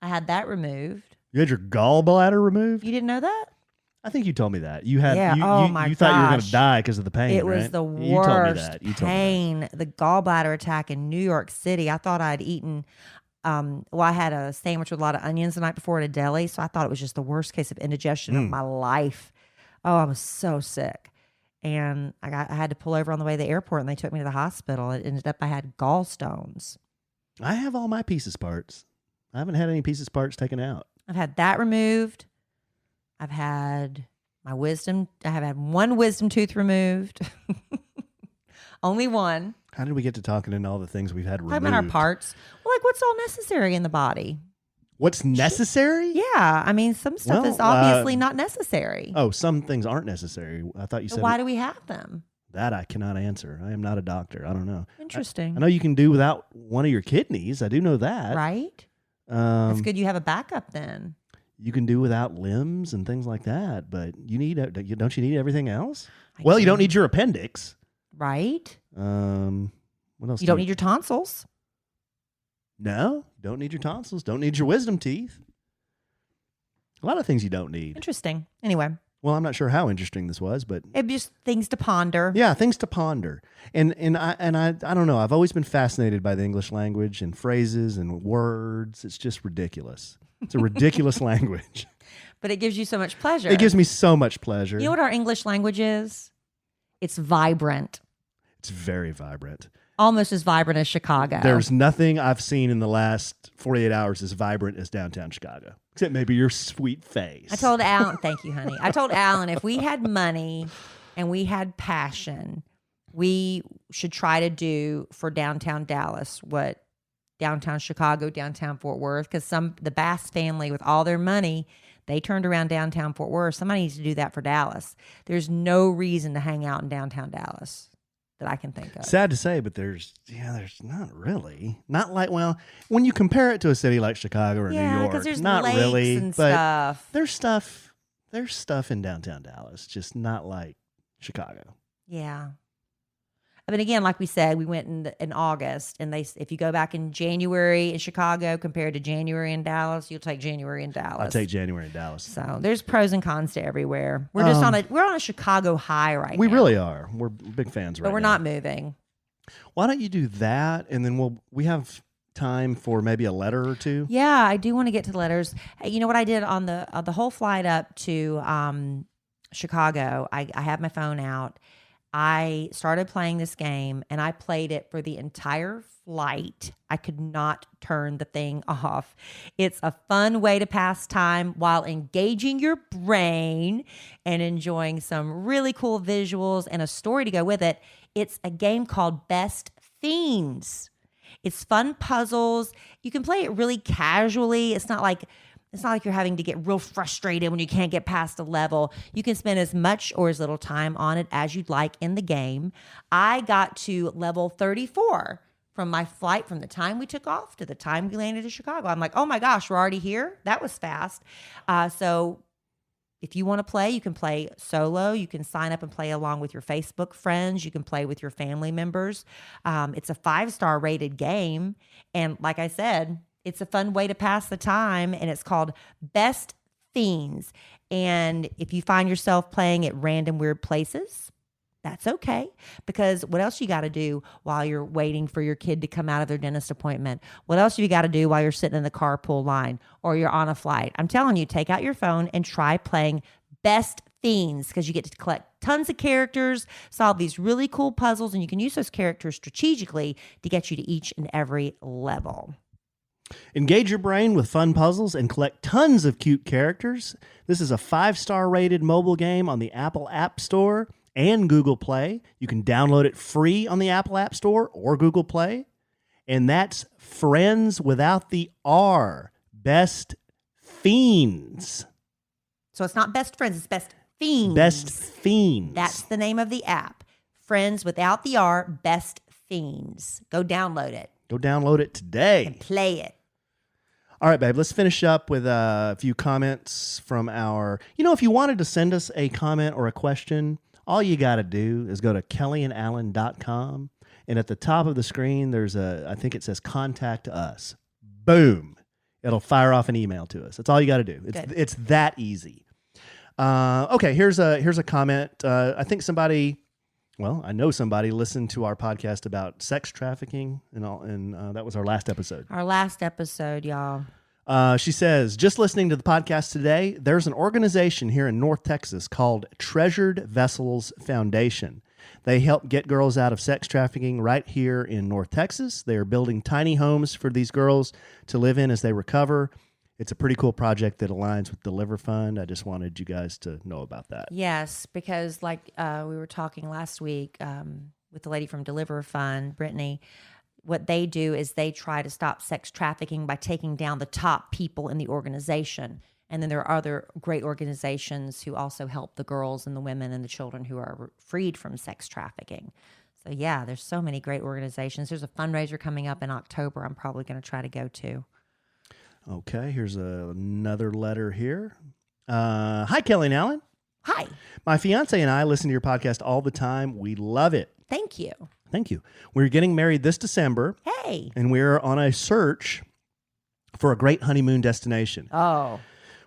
I had that removed. You had your gallbladder removed? You didn't know that? I think you told me that. You had. Yeah. You thought you were going to die because of the pain. It was right? the worst pain. The gallbladder attack in New York City. I thought I'd eaten. I had a sandwich with a lot of onions the night before at a deli, so I thought it was just the worst case of indigestion of my life. Oh, I was so sick. And I had to pull over on the way to the airport, and they took me to the hospital. It ended up I had gallstones. I have all my pieces parts. I haven't had any pieces parts taken out. I've had that removed. I've had my wisdom. I have had one wisdom tooth removed. Only one. How did we get to talking into all the things we've had removed? Talking about our parts. Well, like what's all necessary in the body? What's necessary? Yeah. I mean, some stuff is obviously not necessary. Oh, some things aren't necessary. I thought you said. Why do we have them? That I cannot answer. I am not a doctor. I don't know. Interesting. I know you can do without one of your kidneys. I do know that. Right. That's good. You have a backup then. You can do without limbs and things like that, but don't you need everything else? You don't need your appendix. Right. What else? You don't need your tonsils. No, don't need your tonsils. Don't need your wisdom teeth. A lot of things you don't need. Interesting. Anyway. Well, I'm not sure how interesting this was, but it just things to ponder. Yeah, things to ponder. And I don't know. I've always been fascinated by the English language and phrases and words. It's just ridiculous. It's a ridiculous language. But it gives you so much pleasure. It gives me so much pleasure. You know what our English language is? It's vibrant. It's very vibrant. Almost as vibrant as Chicago. There's nothing I've seen in the last 48 hours as vibrant as downtown Chicago. Except maybe your sweet face. I told Alan, thank you, honey. I told Alan if we had money and we had passion, we should try to do for downtown Dallas what downtown Chicago, downtown Fort Worth, because the Bass family with all their money, they turned around downtown Fort Worth. Somebody needs to do that for Dallas. There's no reason to hang out in downtown Dallas. that I can think of. Sad to say, but there's not really. Not like, well, when you compare it to a city like Chicago or New York, because there's not lakes really. and but stuff. There's stuff in downtown Dallas, just not like Chicago. Yeah. I mean, again, like we said, we went in August, and if you go back in January in Chicago compared to January in Dallas, you'll take January in Dallas. I'll take January in Dallas. So there's pros and cons to everywhere. We're just we're on a Chicago high right now. We really are. We're big fans right now. But we're not moving. Why don't you do that, and then we have time for maybe a letter or two? Yeah, I do want to get to the letters. Hey, you know what I did on the whole flight up to Chicago? I had my phone out. I started playing this game, and I played it for the entire flight. I could not turn the thing off. It's a fun way to pass time while engaging your brain and enjoying some really cool visuals and a story to go with it. It's a game called Best Fiends. It's fun puzzles. You can play it really casually. It's not like you're having to get real frustrated when you can't get past a level. You can spend as much or as little time on it as you'd like in the game. I got to level 34 from my flight, from the time we took off to the time we landed in Chicago. I'm like, oh my gosh, we're already here? That was fast. So if you want to play, you can play solo. You can sign up and play along with your Facebook friends. You can play with your family members. It's a 5-star rated game. And like I said, it's a fun way to pass the time, and it's called Best Fiends. And if you find yourself playing at random weird places, that's okay, because what else you got to do while you're waiting for your kid to come out of their dentist appointment? What else have you got to do while you're sitting in the carpool line or you're on a flight? I'm telling you, take out your phone and try playing Best Fiends, because you get to collect tons of characters, solve these really cool puzzles, and you can use those characters strategically to get you to each and every level. Engage your brain with fun puzzles and collect tons of cute characters. This is a 5-star rated mobile game on the Apple App Store and Google Play. You can download it free on the Apple App Store or Google Play. And that's Friends without the R. Best Fiends. So it's not Best Friends, it's Best Fiends. Best Fiends. That's the name of the app. Friends without the R, Best Fiends. Go download it. Go download it today. And play it. All right, babe, let's finish up with a few comments from our... if you wanted to send us a comment or a question, all you got to do is go to kellyandallen.com, and at the top of the screen, I think it says Contact Us. Boom. It'll fire off an email to us. That's all you got to do. It's that easy. Okay, here's a comment. I think I know somebody listened to our podcast about sex trafficking and that was our last episode. Our last episode, y'all. She says, just listening to the podcast today, there's an organization here in North Texas called Treasured Vessels Foundation. They help get girls out of sex trafficking right here in North Texas. They are building tiny homes for these girls to live in as they recover. It's a pretty cool project that aligns with the Liver Fund. I just wanted you guys to know about that. Yes, because like we were talking last week with the lady from Deliver Fund, Brittany, what they do is they try to stop sex trafficking by taking down the top people in the organization. And then there are other great organizations who also help the girls and the women and the children who are freed from sex trafficking. So yeah, there's so many great organizations. There's a fundraiser coming up in October I'm probably going to try to go to. Okay, here's another letter here. Hi, Kellie and Allen. Hi. My fiance and I listen to your podcast all the time. We love it. Thank you. Thank you. We're getting married this December. Hey. And we're on a search for a great honeymoon destination. Oh.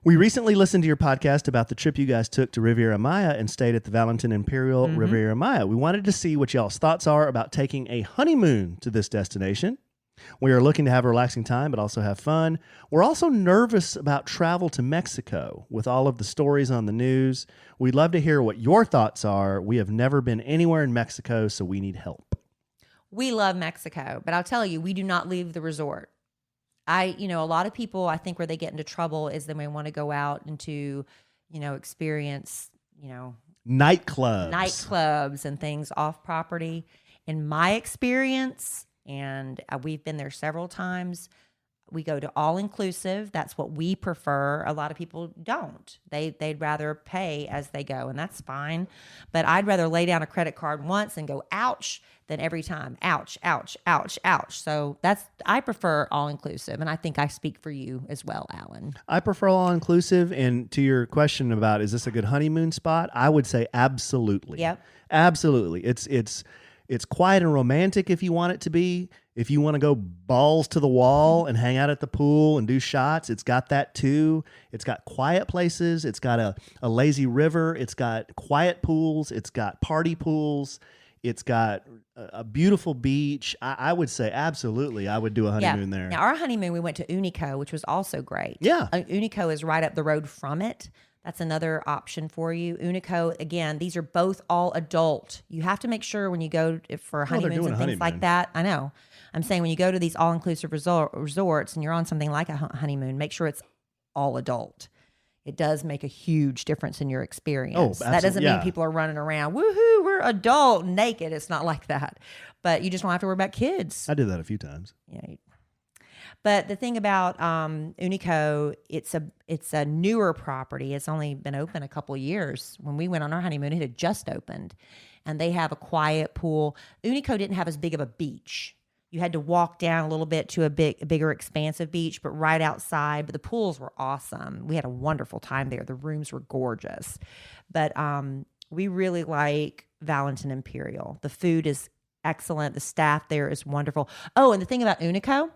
We recently listened to your podcast about the trip you guys took to Riviera Maya and stayed at the Valentin Imperial Riviera Maya. We wanted to see what y'all's thoughts are about taking a honeymoon to this destination. We are looking to have a relaxing time, but also have fun. We're also nervous about travel to Mexico with all of the stories on the news. We'd love to hear what your thoughts are. We have never been anywhere in Mexico, so we need help. We love Mexico, but I'll tell you, we do not leave the resort. A lot of people, I think where they get into trouble is they may want to go out into, experience, nightclubs and things off property. In my experience, and we've been there several times, We go to all inclusive. That's what we prefer. A lot of people don't. They'd rather pay as they go, and that's fine. But I'd rather lay down a credit card once and go ouch than every time. Ouch, ouch, ouch, ouch. So I prefer all inclusive, and I think I speak for you as well, Alan. I prefer all inclusive. And to your question about is this a good honeymoon spot, I would say absolutely. Yep. Absolutely. It's quiet and romantic if you want it to be. If you want to go balls to the wall and hang out at the pool and do shots, it's got that too. It's got quiet places. It's got a lazy river. It's got quiet pools. It's got party pools. It's got a beautiful beach. I would say absolutely I would do a honeymoon there. Now, our honeymoon, we went to Unico, which was also great. Yeah. Unico is right up the road from it. That's another option for you. Unico, again, these are both all adult. You have to make sure when you go for honeymoons and things like that. I know. I'm saying when you go to these all-inclusive resorts and you're on something like a honeymoon, make sure it's all adult. It does make a huge difference in your experience. Oh, absolutely. That doesn't mean people are running around, woohoo, we're adult, naked. It's not like that. But you just don't have to worry about kids. I did that a few times. Yeah. But the thing about Unico, it's a newer property. It's only been open a couple of years. When we went on our honeymoon, it had just opened. And they have a quiet pool. Unico didn't have as big of a beach. You had to walk down a little bit to a bigger, expansive beach, but right outside. But the pools were awesome. We had a wonderful time there. The rooms were gorgeous. But we really like Valentin Imperial. The food is excellent. The staff there is wonderful. Oh, and the thing about Unico,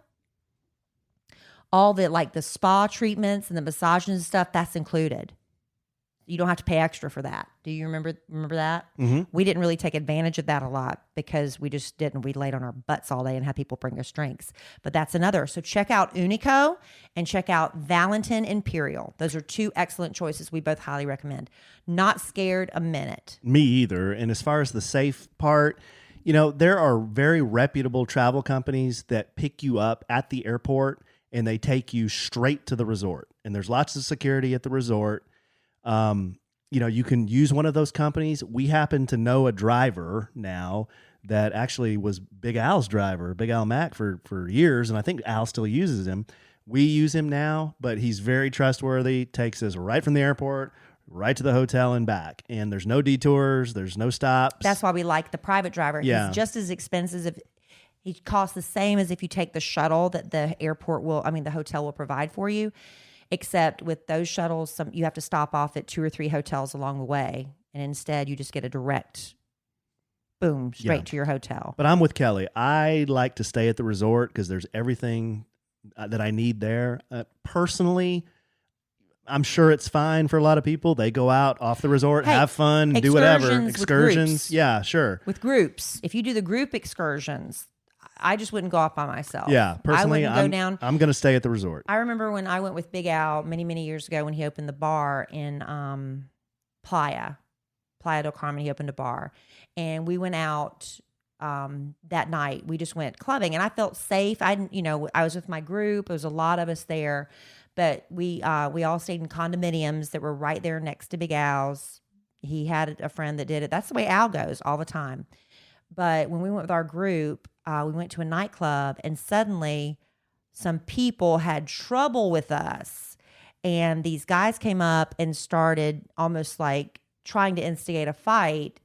all the spa treatments and the massages and stuff, that's included. You don't have to pay extra for that. Do you remember that? Mm-hmm. We didn't really take advantage of that a lot because we just didn't. We laid on our butts all day and had people bring us drinks. But that's another. So check out Unico and check out Valentin Imperial. Those are two excellent choices we both highly recommend. Not scared a minute. Me either. And as far as the safe part, there are very reputable travel companies that pick you up at the airport and they take you straight to the resort. And there's lots of security at the resort. You can use one of those companies. We happen to know a driver now that actually was Big Al's driver, Big Al Mack for years. And I think Al still uses him. We use him now, but he's very trustworthy, takes us right from the airport, right to the hotel and back. And there's no detours. There's no stops. That's why we like the private driver. Yeah. He's just as expensive. He costs the same as if you take the shuttle that the hotel will provide for you. Except with those shuttles, you have to stop off at 2 or 3 hotels along the way. And instead, you just get a direct, straight to your hotel. But I'm with Kelly. I like to stay at the resort because there's everything that I need there. Personally, I'm sure it's fine for a lot of people. They go out off the resort, have fun, do whatever. Excursions. Yeah, sure. With groups. If you do the group excursions, I just wouldn't go off by myself. Yeah, personally, I'm going to stay at the resort. I remember when I went with Big Al many, many years ago when he opened the bar in Playa del Carmen. He opened a bar, and we went out that night. We just went clubbing, and I felt safe. I was with my group. There was a lot of us there, but we all stayed in condominiums that were right there next to Big Al's. He had a friend that did it. That's the way Al goes all the time. But when we went with our group, we went to a nightclub, and suddenly some people had trouble with us. And these guys came up and started almost like trying to instigate a fight,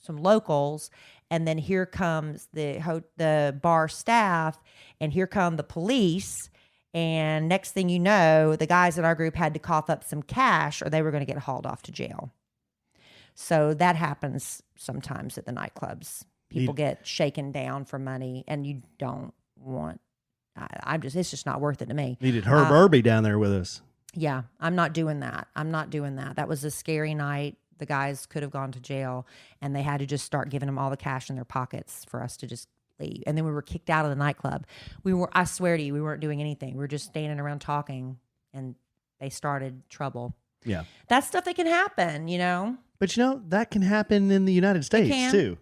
some locals. And then here comes the bar staff, and here come the police. And next thing you know, the guys in our group had to cough up some cash or they were going to get hauled off to jail. So that happens sometimes at the nightclubs. People get shaken down for money, and you don't want. It's just not worth it to me. Needed Herb Irby down there with us. Yeah, I'm not doing that. That was a scary night. The guys could have gone to jail, and they had to just start giving them all the cash in their pockets for us to just leave. And then we were kicked out of the nightclub. I swear to you, we weren't doing anything. We were just standing around talking, and they started trouble. Yeah, that's stuff that can happen, But that can happen in the United States too.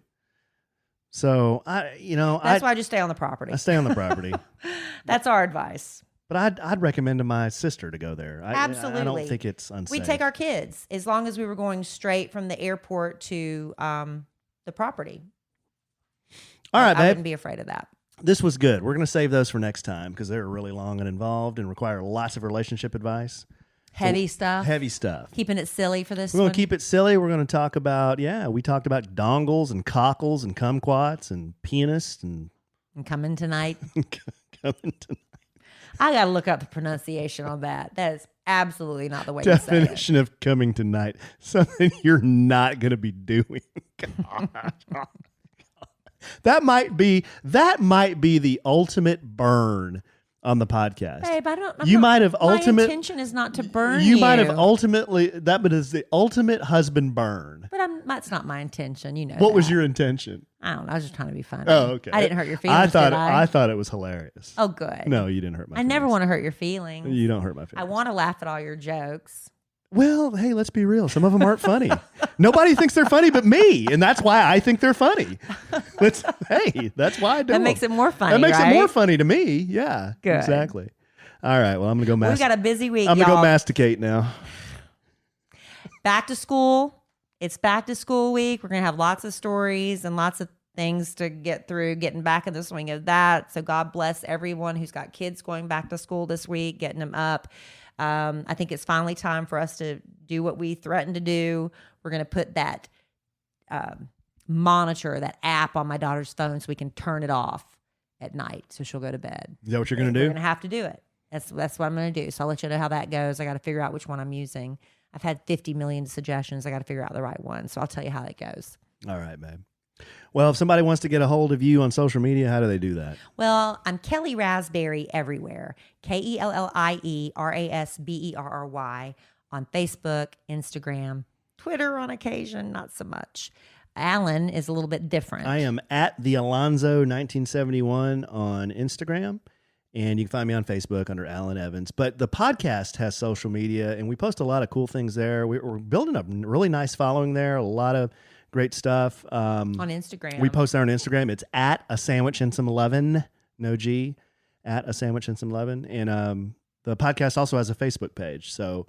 So that's why I just stay on the property. I stay on the property. That's our advice. But I'd recommend to my sister to go there. Absolutely. I don't think it's unsafe. We'd take our kids as long as we were going straight from the airport to the property. All right, babe. I wouldn't be afraid of that. This was good. We're going to save those for next time because they're really long and involved and require lots of relationship advice. Heavy stuff. Heavy stuff. Keeping it silly for this We're going to keep it silly. We're going to talk about, we talked about dongles and cockles and kumquats and pianists and coming tonight. Coming tonight. I got to look up the pronunciation on that. That is absolutely not the way you say it. Definition of coming tonight. Something you're not going to be doing. That might be the ultimate burn on the podcast. Babe, I don't. My intention is not to burn you. You might have ultimately that is the ultimate husband burn. But that's not my intention. You know. What was your intention? I don't know. I was just trying to be funny. Oh, okay. I didn't hurt your feelings. I thought it was hilarious. Oh, good. No, you didn't hurt my feelings. I never want to hurt your feelings. You don't hurt my feelings. I want to laugh at all your jokes. Well, hey, let's be real. Some of them aren't funny. Nobody thinks they're funny but me, and that's why I think they're funny. That's why I do. That makes it more funny. That makes it more funny to me. Yeah, good. Exactly. All right. Well, I'm gonna go. We got a busy week. I'm gonna go masticate now. Back to school. It's back to school week. We're gonna have lots of stories and lots of things to get through. Getting back in the swing of that. So God bless everyone who's got kids going back to school this week, getting them up. I think it's finally time for us to do what we threatened to do. We're going to put that monitor, that app on my daughter's phone so we can turn it off at night so she'll go to bed. Is that what you're going to do? We're going to have to do it. That's what I'm going to do. So I'll let you know how that goes. I got to figure out which one I'm using. I've had 50 million suggestions. I got to figure out the right one. So I'll tell you how it goes. All right, babe. Well, if somebody wants to get a hold of you on social media, how do they do that? Well, I'm Kellie Rasberry everywhere. KellieRasberry on Facebook, Instagram, Twitter on occasion, not so much. Allen is a little bit different. I am at the Alonzo 1971 on Instagram, and you can find me on Facebook under Allen Evans. But the podcast has social media, and we post a lot of cool things there. We're building a really nice following there, a lot of great stuff. On Instagram. We post there on Instagram. It's at a sandwich and some 11, no G, at a sandwich and some 11. And the podcast also has a Facebook page. So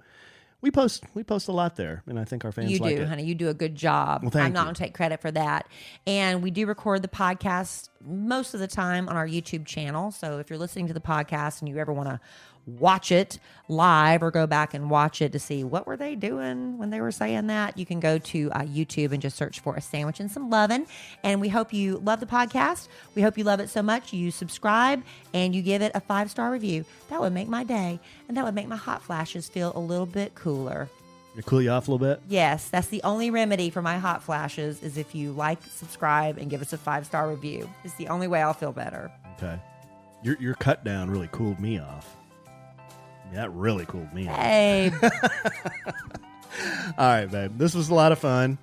we post a lot there, and I think our fans like it. You do, honey. You do a good job. Well, thank you. I'm not going to take credit for that. And we do record the podcast most of the time on our YouTube channel. So if you're listening to the podcast and you ever want to watch it live or go back and watch it to see what were they doing when they were saying that, you can go to YouTube and just search for A Sandwich and Some Lovin'. And we hope you love the podcast. We hope you love it so much you subscribe and you give it a 5-star review. That would make my day, and that would make my hot flashes feel a little bit cooler. Cool you off a little bit? Yes, that's the only remedy for my hot flashes is if you like, subscribe, and give us a 5-star review. It's the only way I'll feel better. Okay. Your cut down really cooled me off. That really cooled me off. Hey. All right, babe. This was a lot of fun.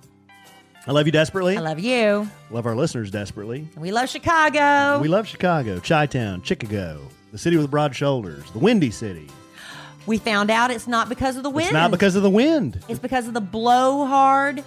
I love you desperately. I love you. Love our listeners desperately. We love Chicago. We love Chicago, Chi-Town, Chicago, the city with broad shoulders, the windy city. We found out it's not because of the wind. It's not because of the wind. It's because of the blowhard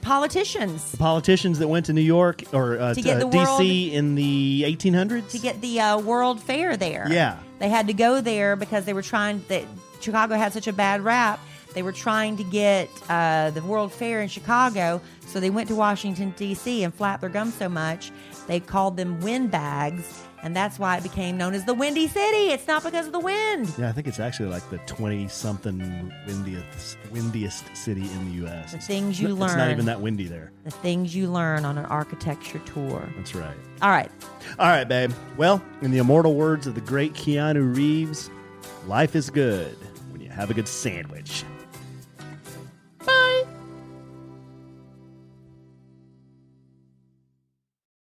politicians. The politicians that went to New York or to D.C. in the 1800s? To get the World Fair there. Yeah. They had to go there because they were Chicago had such a bad rap. They were trying to get the World Fair in Chicago, so they went to Washington, D.C. and flapped their gums so much, they called them windbags, and that's why it became known as the Windy City. It's not because of the wind. Yeah, I think it's actually like the 20-something windiest city in the U.S. The things you learn. It's not even that windy there. The things you learn on an architecture tour. That's right. All right. All right, babe. Well, in the immortal words of the great Keanu Reeves, life is good when you have a good sandwich.